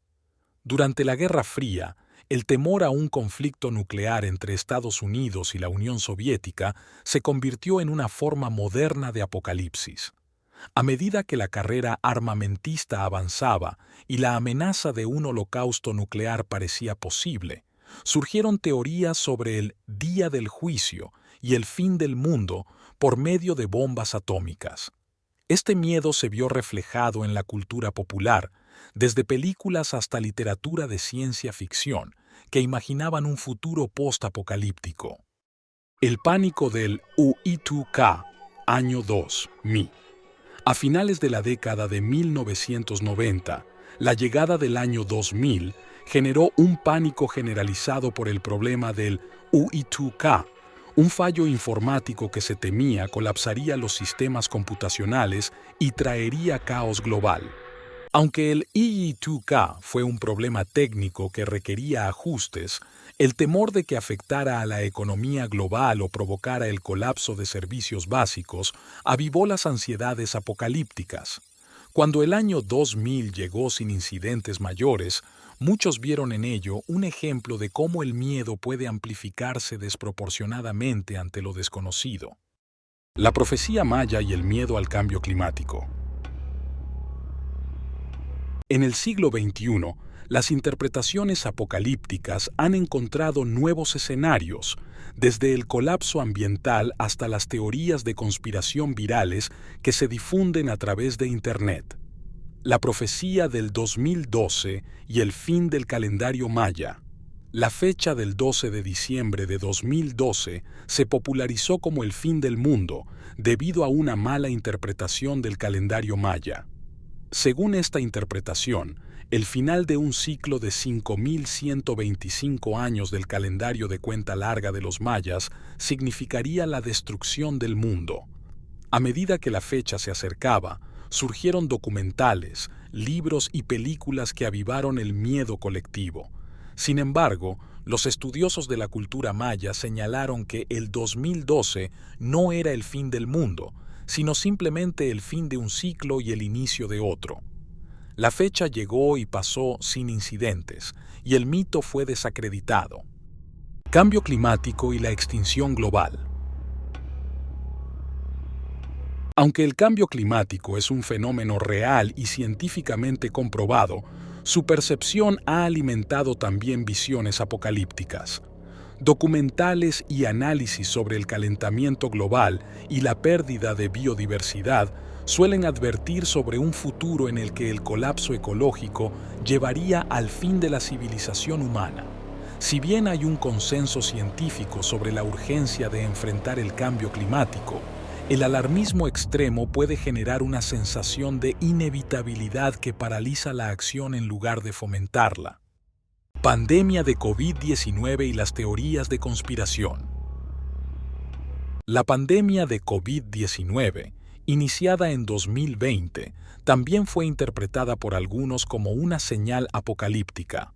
Durante la Guerra Fría, el temor a un conflicto nuclear entre Estados Unidos y la Unión Soviética se convirtió en una forma moderna de apocalipsis. A medida que la carrera armamentista avanzaba y la amenaza de un holocausto nuclear parecía posible, surgieron teorías sobre el día del juicio y el fin del mundo por medio de bombas atómicas. Este miedo se vio reflejado en la cultura popular, desde películas hasta literatura de ciencia ficción, que imaginaban un futuro post-apocalíptico. El pánico del UI2K, año 2000. A finales de la década de 1990, la llegada del año 2000 generó un pánico generalizado por el problema del UI2K, un fallo informático que se temía colapsaría los sistemas computacionales y traería caos global. Aunque el UI2K fue un problema técnico que requería ajustes, el temor de que afectara a la economía global o provocara el colapso de servicios básicos avivó las ansiedades apocalípticas. Cuando el año 2000 llegó sin incidentes mayores, muchos vieron en ello un ejemplo de cómo el miedo puede amplificarse desproporcionadamente ante lo desconocido. La profecía maya y el miedo al cambio climático. En el siglo XXI, las interpretaciones apocalípticas han encontrado nuevos escenarios, desde el colapso ambiental hasta las teorías de conspiración virales que se difunden a través de Internet. La profecía del 2012 y el fin del calendario maya. La fecha del 12 de diciembre de 2012 se popularizó como el fin del mundo debido a una mala interpretación del calendario maya. Según esta interpretación, el final de un ciclo de 5.125 años del calendario de cuenta larga de los mayas significaría la destrucción del mundo. A medida que la fecha se acercaba, surgieron documentales, libros y películas que avivaron el miedo colectivo. Sin embargo, los estudiosos de la cultura maya señalaron que el 2012 no era el fin del mundo, sino simplemente el fin de un ciclo y el inicio de otro. La fecha llegó y pasó sin incidentes, y el mito fue desacreditado. Cambio climático y la extinción global. Aunque el cambio climático es un fenómeno real y científicamente comprobado, su percepción ha alimentado también visiones apocalípticas. Documentales y análisis sobre el calentamiento global y la pérdida de biodiversidad suelen advertir sobre un futuro en el que el colapso ecológico llevaría al fin de la civilización humana. Si bien hay un consenso científico sobre la urgencia de enfrentar el cambio climático, el alarmismo extremo puede generar una sensación de inevitabilidad que paraliza la acción en lugar de fomentarla. Pandemia de COVID-19 y las teorías de conspiración. La pandemia de COVID-19, iniciada en 2020, también fue interpretada por algunos como una señal apocalíptica.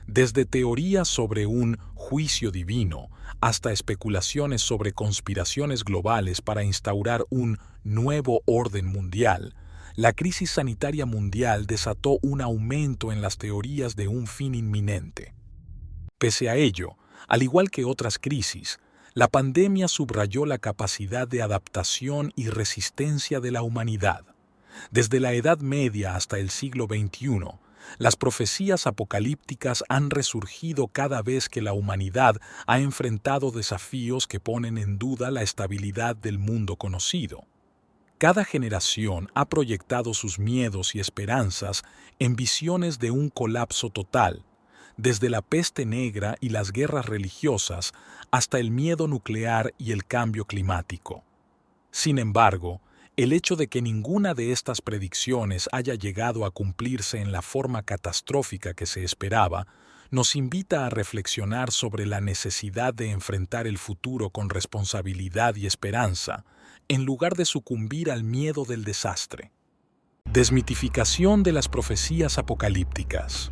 Desde teorías sobre un juicio divino hasta especulaciones sobre conspiraciones globales para instaurar un nuevo orden mundial, la crisis sanitaria mundial desató un aumento en las teorías de un fin inminente. Pese a ello, al igual que otras crisis, la pandemia subrayó la capacidad de adaptación y resistencia de la humanidad. Desde la Edad Media hasta el siglo XXI, las profecías apocalípticas han resurgido cada vez que la humanidad ha enfrentado desafíos que ponen en duda la estabilidad del mundo conocido. Cada generación ha proyectado sus miedos y esperanzas en visiones de un colapso total, desde la peste negra y las guerras religiosas hasta el miedo nuclear y el cambio climático. Sin embargo, el hecho de que ninguna de estas predicciones haya llegado a cumplirse en la forma catastrófica que se esperaba, nos invita a reflexionar sobre la necesidad de enfrentar el futuro con responsabilidad y esperanza, en lugar de sucumbir al miedo del desastre. Desmitificación de las profecías apocalípticas.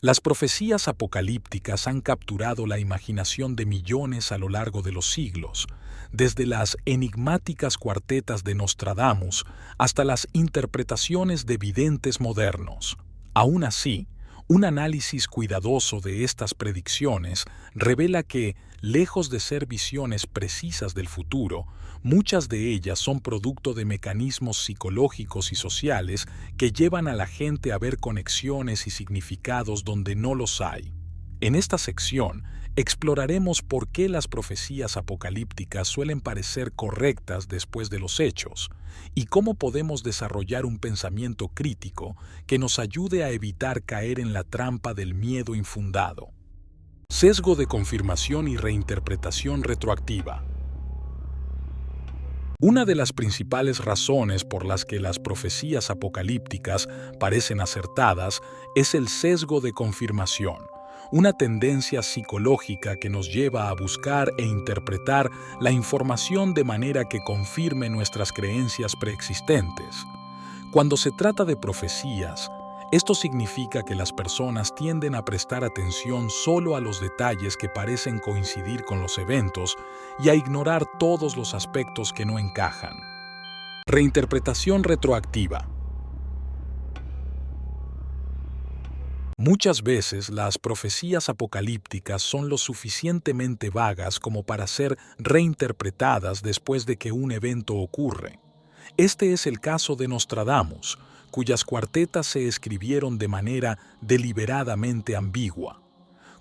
Las profecías apocalípticas han capturado la imaginación de millones a lo largo de los siglos, desde las enigmáticas cuartetas de Nostradamus hasta las interpretaciones de videntes modernos. Aún así, Un análisis cuidadoso de estas predicciones revela que, lejos de ser visiones precisas del futuro, muchas de ellas son producto de mecanismos psicológicos y sociales que llevan a la gente a ver conexiones y significados donde no los hay. En esta sección, exploraremos por qué las profecías apocalípticas suelen parecer correctas después de los hechos y cómo podemos desarrollar un pensamiento crítico que nos ayude a evitar caer en la trampa del miedo infundado. Sesgo de confirmación y reinterpretación retroactiva. Una de las principales razones por las que las profecías apocalípticas parecen acertadas es el sesgo de confirmación, una tendencia psicológica que nos lleva a buscar e interpretar la información de manera que confirme nuestras creencias preexistentes. Cuando se trata de profecías, esto significa que las personas tienden a prestar atención solo a los detalles que parecen coincidir con los eventos y a ignorar todos los aspectos que no encajan. Reinterpretación retroactiva. Muchas veces las profecías apocalípticas son lo suficientemente vagas como para ser reinterpretadas después de que un evento ocurre. Este es el caso de Nostradamus, cuyas cuartetas se escribieron de manera deliberadamente ambigua.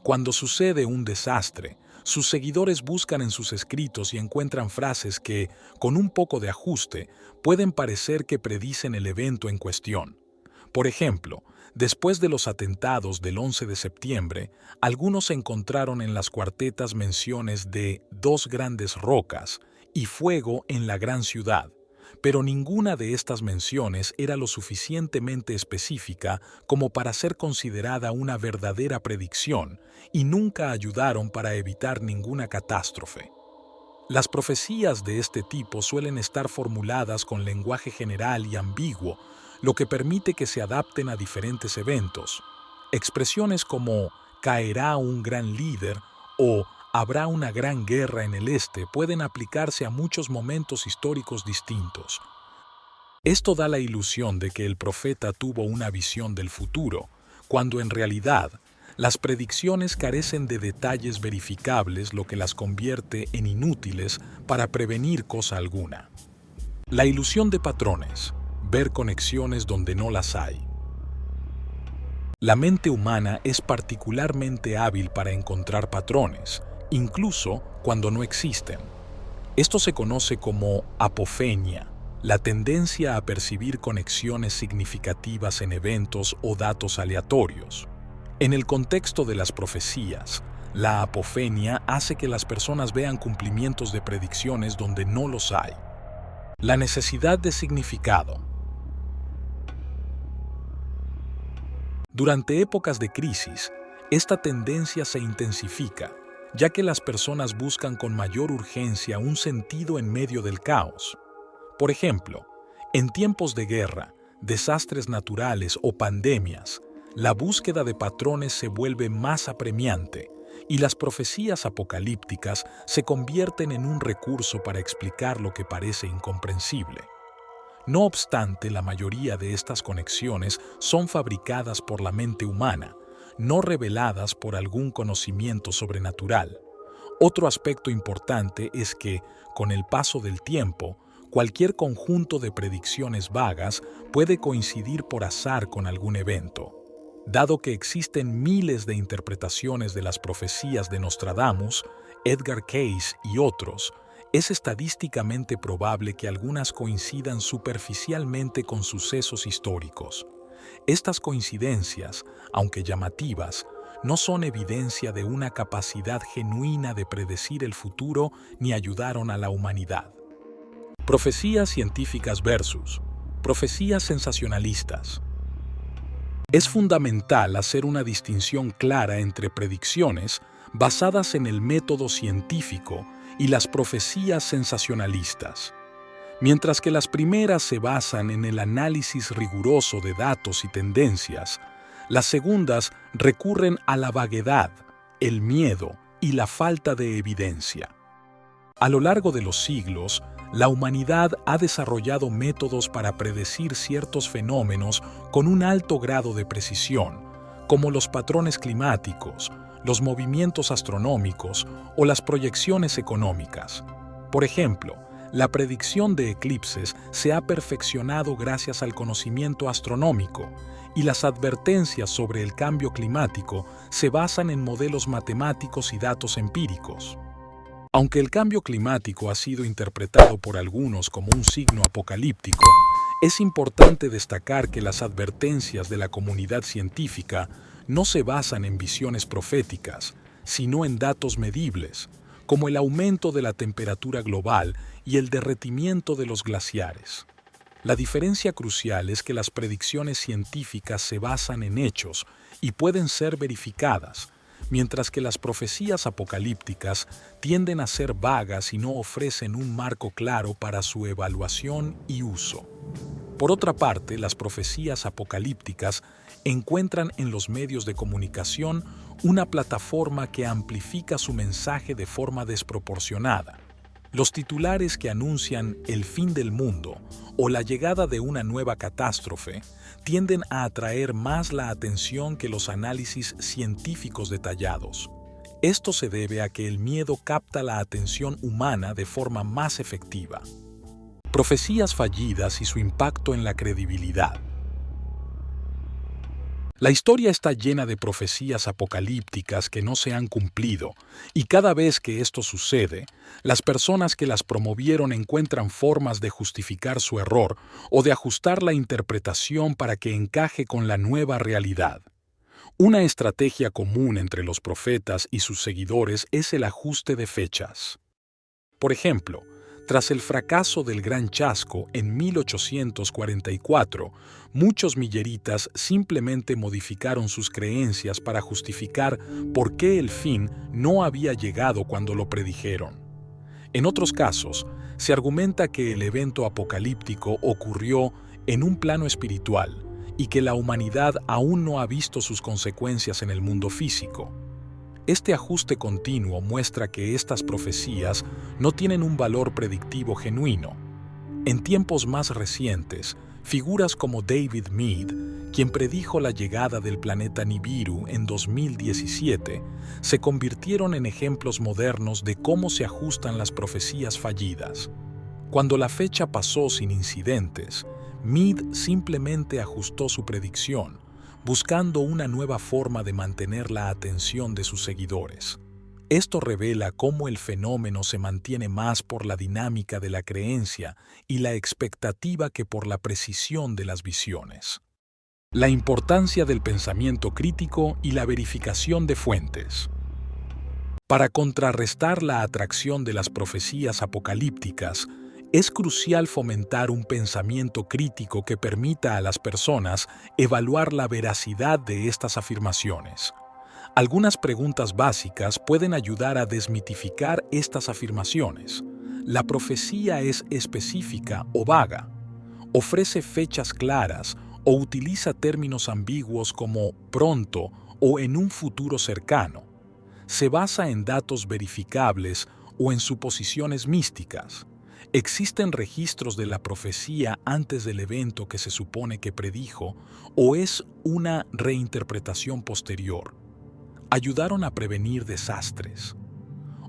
Cuando sucede un desastre, sus seguidores buscan en sus escritos y encuentran frases que, con un poco de ajuste, pueden parecer que predicen el evento en cuestión. Por ejemplo, después de los atentados del 11 de septiembre, algunos encontraron en las cuartetas menciones de 2 grandes rocas y fuego en la gran ciudad, pero ninguna de estas menciones era lo suficientemente específica como para ser considerada una verdadera predicción y nunca ayudaron para evitar ninguna catástrofe. Las profecías de este tipo suelen estar formuladas con lenguaje general y ambiguo, lo que permite que se adapten a diferentes eventos. Expresiones como «caerá un gran líder» o «habrá una gran guerra en el este» pueden aplicarse a muchos momentos históricos distintos. Esto da la ilusión de que el profeta tuvo una visión del futuro, cuando en realidad las predicciones carecen de detalles verificables, lo que las convierte en inútiles para prevenir cosa alguna. La ilusión de patrones. Ver conexiones donde no las hay. La mente humana es particularmente hábil para encontrar patrones, incluso cuando no existen. Esto se conoce como apofenia, la tendencia a percibir conexiones significativas en eventos o datos aleatorios. En el contexto de las profecías, la apofenia hace que las personas vean cumplimientos de predicciones donde no los hay. La necesidad de significado. Durante épocas de crisis, esta tendencia se intensifica, ya que las personas buscan con mayor urgencia un sentido en medio del caos. Por ejemplo, en tiempos de guerra, desastres naturales o pandemias, la búsqueda de patrones se vuelve más apremiante y las profecías apocalípticas se convierten en un recurso para explicar lo que parece incomprensible. No obstante, la mayoría de estas conexiones son fabricadas por la mente humana, no reveladas por algún conocimiento sobrenatural. Otro aspecto importante es que, con el paso del tiempo, cualquier conjunto de predicciones vagas puede coincidir por azar con algún evento. Dado que existen miles de interpretaciones de las profecías de Nostradamus, Edgar Cayce y otros, es estadísticamente probable que algunas coincidan superficialmente con sucesos históricos. Estas coincidencias, aunque llamativas, no son evidencia de una capacidad genuina de predecir el futuro ni ayudaron a la humanidad. Profecías científicas versus profecías sensacionalistas. Es fundamental hacer una distinción clara entre predicciones basadas en el método científico y las profecías sensacionalistas. Mientras que las primeras se basan en el análisis riguroso de datos y tendencias, las segundas recurren a la vaguedad, el miedo y la falta de evidencia. A lo largo de los siglos, la humanidad ha desarrollado métodos para predecir ciertos fenómenos con un alto grado de precisión, como los patrones climáticos, los movimientos astronómicos o las proyecciones económicas. Por ejemplo, la predicción de eclipses se ha perfeccionado gracias al conocimiento astronómico y las advertencias sobre el cambio climático se basan en modelos matemáticos y datos empíricos. Aunque el cambio climático ha sido interpretado por algunos como un signo apocalíptico, es importante destacar que las advertencias de la comunidad científica no se basan en visiones proféticas, sino en datos medibles, como el aumento de la temperatura global y el derretimiento de los glaciares. La diferencia crucial es que las predicciones científicas se basan en hechos y pueden ser verificadas, mientras que las profecías apocalípticas tienden a ser vagas y no ofrecen un marco claro para su evaluación y uso. Por otra parte, las profecías apocalípticas encuentran en los medios de comunicación una plataforma que amplifica su mensaje de forma desproporcionada. Los titulares que anuncian el fin del mundo o la llegada de una nueva catástrofe tienden a atraer más la atención que los análisis científicos detallados. Esto se debe a que el miedo capta la atención humana de forma más efectiva. Profecías fallidas y su impacto en la credibilidad. La historia está llena de profecías apocalípticas que no se han cumplido, y cada vez que esto sucede, las personas que las promovieron encuentran formas de justificar su error o de ajustar la interpretación para que encaje con la nueva realidad. Una estrategia común entre los profetas y sus seguidores es el ajuste de fechas. Por ejemplo, tras el fracaso del Gran Chasco en 1844, muchos milleritas simplemente modificaron sus creencias para justificar por qué el fin no había llegado cuando lo predijeron. En otros casos, se argumenta que el evento apocalíptico ocurrió en un plano espiritual y que la humanidad aún no ha visto sus consecuencias en el mundo físico. Este ajuste continuo muestra que estas profecías no tienen un valor predictivo genuino. En tiempos más recientes, figuras como David Meade, quien predijo la llegada del planeta Nibiru en 2017, se convirtieron en ejemplos modernos de cómo se ajustan las profecías fallidas. Cuando la fecha pasó sin incidentes, Meade simplemente ajustó su predicción, buscando una nueva forma de mantener la atención de sus seguidores. Esto revela cómo el fenómeno se mantiene más por la dinámica de la creencia y la expectativa que por la precisión de las visiones. La importancia del pensamiento crítico y la verificación de fuentes. Para contrarrestar la atracción de las profecías apocalípticas, es crucial fomentar un pensamiento crítico que permita a las personas evaluar la veracidad de estas afirmaciones. Algunas preguntas básicas pueden ayudar a desmitificar estas afirmaciones. ¿La profecía es específica o vaga? ¿Ofrece fechas claras o utiliza términos ambiguos como pronto o en un futuro cercano? ¿Se basa en datos verificables o en suposiciones místicas? ¿Existen registros de la profecía antes del evento que se supone que predijo o es una reinterpretación posterior? ¿Ayudaron a prevenir desastres?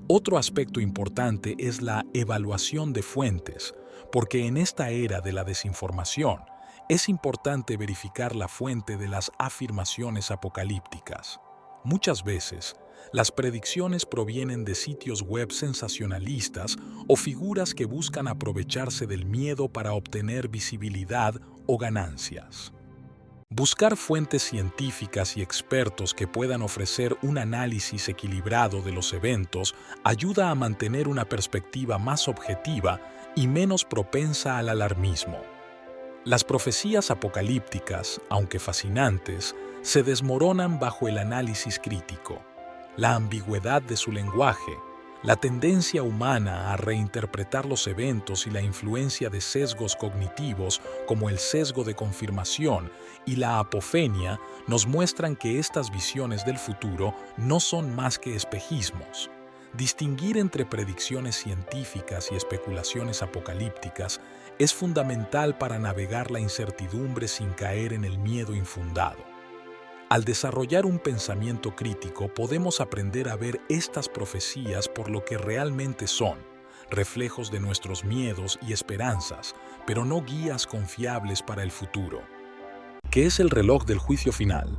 Otro aspecto importante es la evaluación de fuentes, porque en esta era de la desinformación es importante verificar la fuente de las afirmaciones apocalípticas. Muchas veces, las predicciones provienen de sitios web sensacionalistas o figuras que buscan aprovecharse del miedo para obtener visibilidad o ganancias. Buscar fuentes científicas y expertos que puedan ofrecer un análisis equilibrado de los eventos ayuda a mantener una perspectiva más objetiva y menos propensa al alarmismo. Las profecías apocalípticas, aunque fascinantes, se desmoronan bajo el análisis crítico. La ambigüedad de su lenguaje, la tendencia humana a reinterpretar los eventos y la influencia de sesgos cognitivos como el sesgo de confirmación y la apofenia nos muestran que estas visiones del futuro no son más que espejismos. Distinguir entre predicciones científicas y especulaciones apocalípticas es fundamental para navegar la incertidumbre sin caer en el miedo infundado. Al desarrollar un pensamiento crítico, podemos aprender a ver estas profecías por lo que realmente son, reflejos de nuestros miedos y esperanzas, pero no guías confiables para el futuro. ¿Qué es el reloj del juicio final?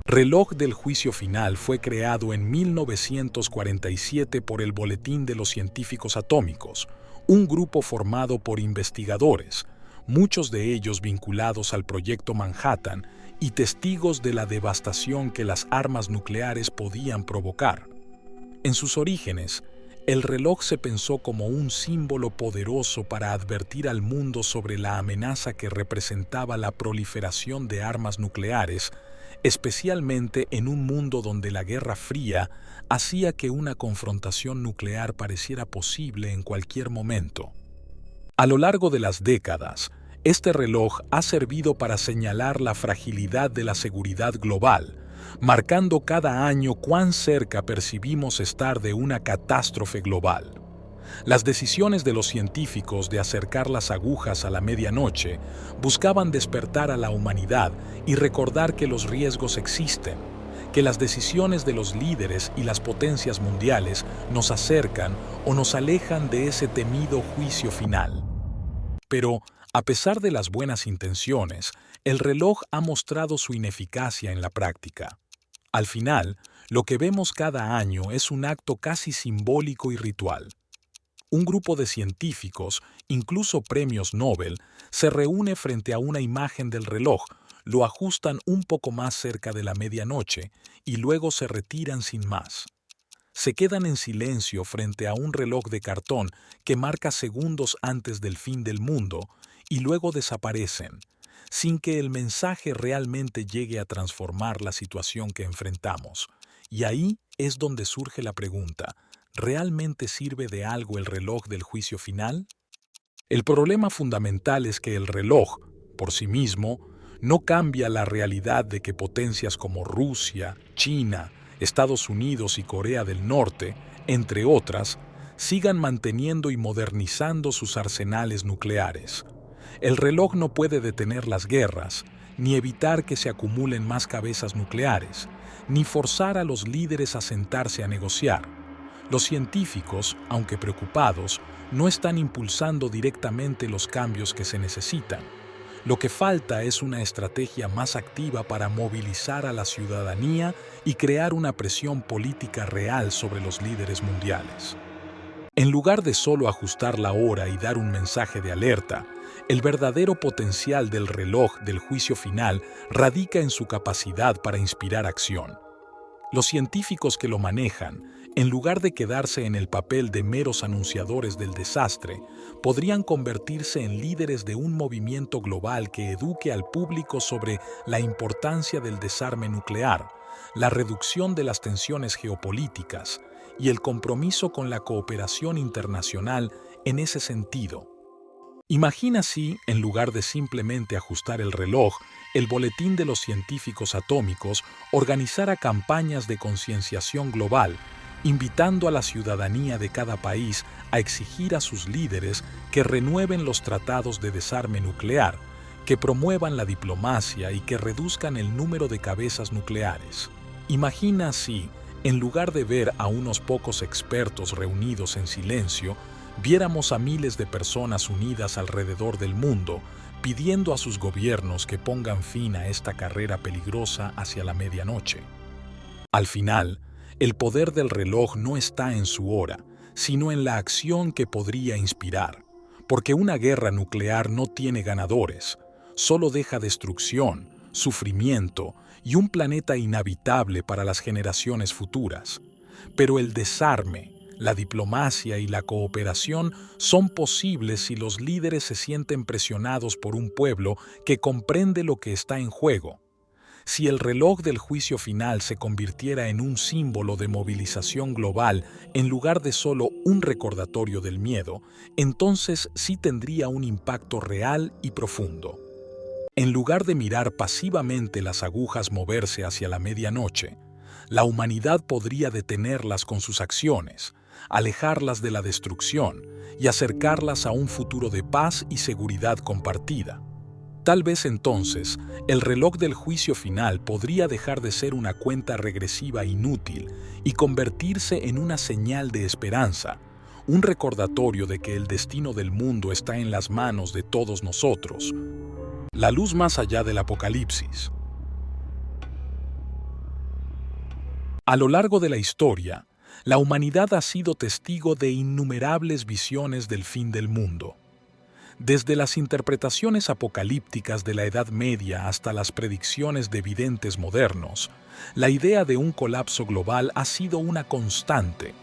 Reloj del juicio final fue creado en 1947 por el Boletín de los Científicos Atómicos, un grupo formado por investigadores, muchos de ellos vinculados al Proyecto Manhattan y testigos de la devastación que las armas nucleares podían provocar. En sus orígenes, el reloj se pensó como un símbolo poderoso para advertir al mundo sobre la amenaza que representaba la proliferación de armas nucleares, especialmente en un mundo donde la Guerra Fría hacía que una confrontación nuclear pareciera posible en cualquier momento. A lo largo de las décadas, este reloj ha servido para señalar la fragilidad de la seguridad global, marcando cada año cuán cerca percibimos estar de una catástrofe global. Las decisiones de los científicos de acercar las agujas a la medianoche buscaban despertar a la humanidad y recordar que los riesgos existen, que las decisiones de los líderes y las potencias mundiales nos acercan o nos alejan de ese temido juicio final. Pero, a pesar de las buenas intenciones, el reloj ha mostrado su ineficacia en la práctica. Al final, lo que vemos cada año es un acto casi simbólico y ritual. Un grupo de científicos, incluso premios Nobel, se reúne frente a una imagen del reloj, lo ajustan un poco más cerca de la medianoche y luego se retiran sin más. Se quedan en silencio frente a un reloj de cartón que marca segundos antes del fin del mundo y luego desaparecen, sin que el mensaje realmente llegue a transformar la situación que enfrentamos. Y ahí es donde surge la pregunta: ¿realmente sirve de algo el reloj del juicio final? El problema fundamental es que el reloj, por sí mismo, no cambia la realidad de que potencias como Rusia, China, Estados Unidos y Corea del Norte, entre otras, sigan manteniendo y modernizando sus arsenales nucleares. El reloj no puede detener las guerras, ni evitar que se acumulen más cabezas nucleares, ni forzar a los líderes a sentarse a negociar. Los científicos, aunque preocupados, no están impulsando directamente los cambios que se necesitan. Lo que falta es una estrategia más activa para movilizar a la ciudadanía y crear una presión política real sobre los líderes mundiales. En lugar de solo ajustar la hora y dar un mensaje de alerta, el verdadero potencial del reloj del juicio final radica en su capacidad para inspirar acción. Los científicos que lo manejan, en lugar de quedarse en el papel de meros anunciadores del desastre, podrían convertirse en líderes de un movimiento global que eduque al público sobre la importancia del desarme nuclear, la reducción de las tensiones geopolíticas y el compromiso con la cooperación internacional en ese sentido. Imagina si, en lugar de simplemente ajustar el reloj, el Boletín de los Científicos Atómicos organizara campañas de concienciación global, invitando a la ciudadanía de cada país a exigir a sus líderes que renueven los tratados de desarme nuclear, que promuevan la diplomacia y que reduzcan el número de cabezas nucleares. Imagina si, en lugar de ver a unos pocos expertos reunidos en silencio, viéramos a miles de personas unidas alrededor del mundo, pidiendo a sus gobiernos que pongan fin a esta carrera peligrosa hacia la medianoche. Al final, el poder del reloj no está en su hora, sino en la acción que podría inspirar, porque una guerra nuclear no tiene ganadores, solo deja destrucción, sufrimiento y un planeta inhabitable para las generaciones futuras. Pero el desarme, la diplomacia y la cooperación son posibles si los líderes se sienten presionados por un pueblo que comprende lo que está en juego. Si el reloj del juicio final se convirtiera en un símbolo de movilización global en lugar de solo un recordatorio del miedo, entonces sí tendría un impacto real y profundo. En lugar de mirar pasivamente las agujas moverse hacia la medianoche, la humanidad podría detenerlas con sus acciones, alejarlas de la destrucción y acercarlas a un futuro de paz y seguridad compartida. Tal vez entonces, el reloj del juicio final podría dejar de ser una cuenta regresiva inútil y convertirse en una señal de esperanza, un recordatorio de que el destino del mundo está en las manos de todos nosotros. La luz más allá del apocalipsis. A lo largo de la historia, la humanidad ha sido testigo de innumerables visiones del fin del mundo. Desde las interpretaciones apocalípticas de la Edad Media hasta las predicciones de videntes modernos, la idea de un colapso global ha sido una constante.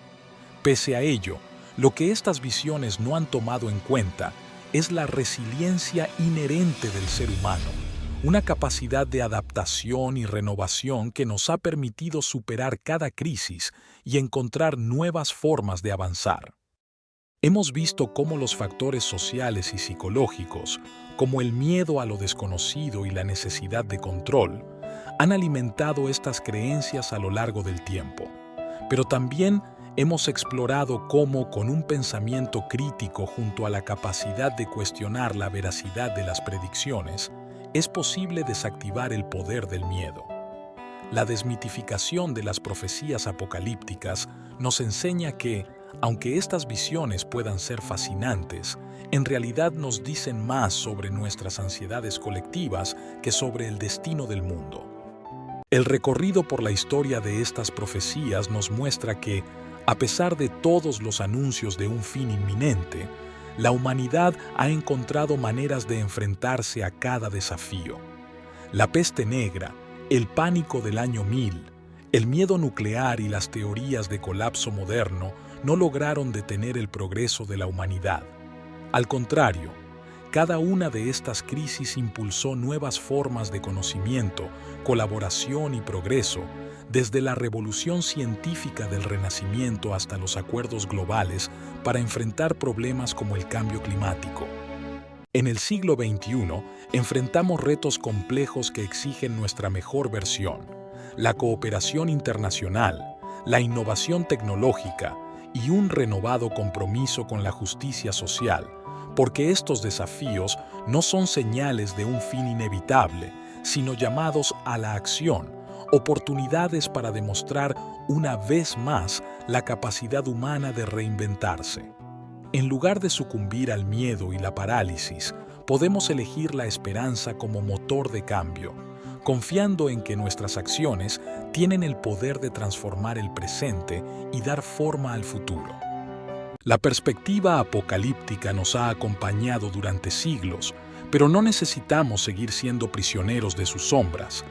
Pese a ello, lo que estas visiones no han tomado en cuenta es la resiliencia inherente del ser humano, una capacidad de adaptación y renovación que nos ha permitido superar cada crisis y encontrar nuevas formas de avanzar. Hemos visto cómo los factores sociales y psicológicos, como el miedo a lo desconocido y la necesidad de control, han alimentado estas creencias a lo largo del tiempo. Pero también hemos explorado cómo, con un pensamiento crítico junto a la capacidad de cuestionar la veracidad de las predicciones, es posible desactivar el poder del miedo. La desmitificación de las profecías apocalípticas nos enseña que, aunque estas visiones puedan ser fascinantes, en realidad nos dicen más sobre nuestras ansiedades colectivas que sobre el destino del mundo. El recorrido por la historia de estas profecías nos muestra que, a pesar de todos los anuncios de un fin inminente, la humanidad ha encontrado maneras de enfrentarse a cada desafío. La peste negra, el pánico del año 1000, el miedo nuclear y las teorías de colapso moderno no lograron detener el progreso de la humanidad. Al contrario, cada una de estas crisis impulsó nuevas formas de conocimiento, colaboración y progreso, desde la revolución científica del Renacimiento hasta los acuerdos globales para enfrentar problemas como el cambio climático. En el siglo XXI, enfrentamos retos complejos que exigen nuestra mejor versión: la cooperación internacional, la innovación tecnológica y un renovado compromiso con la justicia social, porque estos desafíos no son señales de un fin inevitable, sino llamados a la acción, oportunidades para demostrar una vez más la capacidad humana de reinventarse. En lugar de sucumbir al miedo y la parálisis, podemos elegir la esperanza como motor de cambio, confiando en que nuestras acciones tienen el poder de transformar el presente y dar forma al futuro. La perspectiva apocalíptica nos ha acompañado durante siglos, pero no necesitamos seguir siendo prisioneros de sus sombras.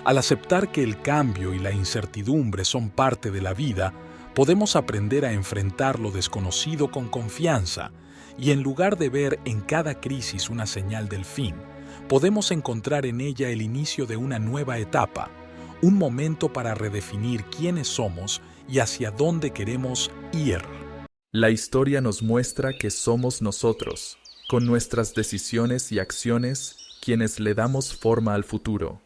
Al aceptar que el cambio y la incertidumbre son parte de la vida, podemos aprender a enfrentar lo desconocido con confianza, y en lugar de ver en cada crisis una señal del fin, podemos encontrar en ella el inicio de una nueva etapa, un momento para redefinir quiénes somos y hacia dónde queremos ir. La historia nos muestra que somos nosotros, con nuestras decisiones y acciones, quienes le damos forma al futuro.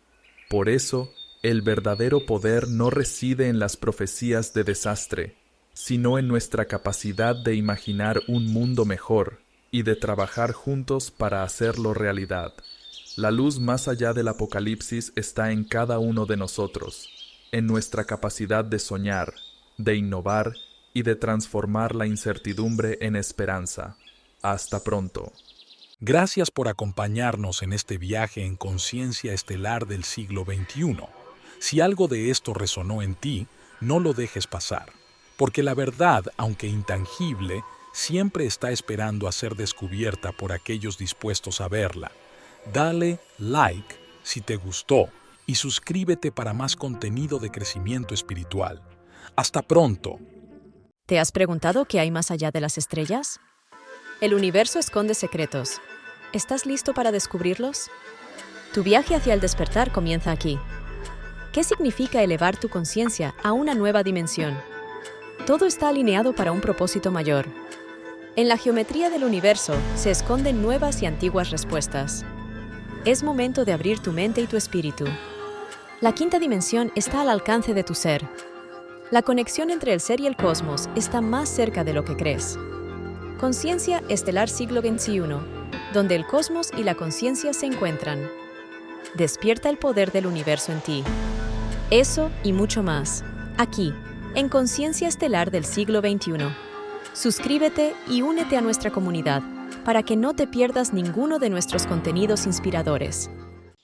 Por eso, el verdadero poder no reside en las profecías de desastre, sino en nuestra capacidad de imaginar un mundo mejor y de trabajar juntos para hacerlo realidad. La luz más allá del apocalipsis está en cada uno de nosotros, en nuestra capacidad de soñar, de innovar y de transformar la incertidumbre en esperanza. Hasta pronto. Gracias por acompañarnos en este viaje en conciencia estelar del siglo XXI. Si algo de esto resonó en ti, no lo dejes pasar, porque la verdad, aunque intangible, siempre está esperando a ser descubierta por aquellos dispuestos a verla. Dale like si te gustó y suscríbete para más contenido de crecimiento espiritual. Hasta pronto. ¿Te has preguntado qué hay más allá de las estrellas? El universo esconde secretos. ¿Estás listo para descubrirlos? Tu viaje hacia el despertar comienza aquí. ¿Qué significa elevar tu conciencia a una nueva dimensión? Todo está alineado para un propósito mayor. En la geometría del universo se esconden nuevas y antiguas respuestas. Es momento de abrir tu mente y tu espíritu. La quinta dimensión está al alcance de tu ser. La conexión entre el ser y el cosmos está más cerca de lo que crees. Conciencia Estelar Siglo XXI. donde el cosmos y la conciencia se encuentran. Despierta el poder del universo en ti. Eso y mucho más, aquí, en Conciencia Estelar del siglo XXI. Suscríbete y únete a nuestra comunidad para que no te pierdas ninguno de nuestros contenidos inspiradores.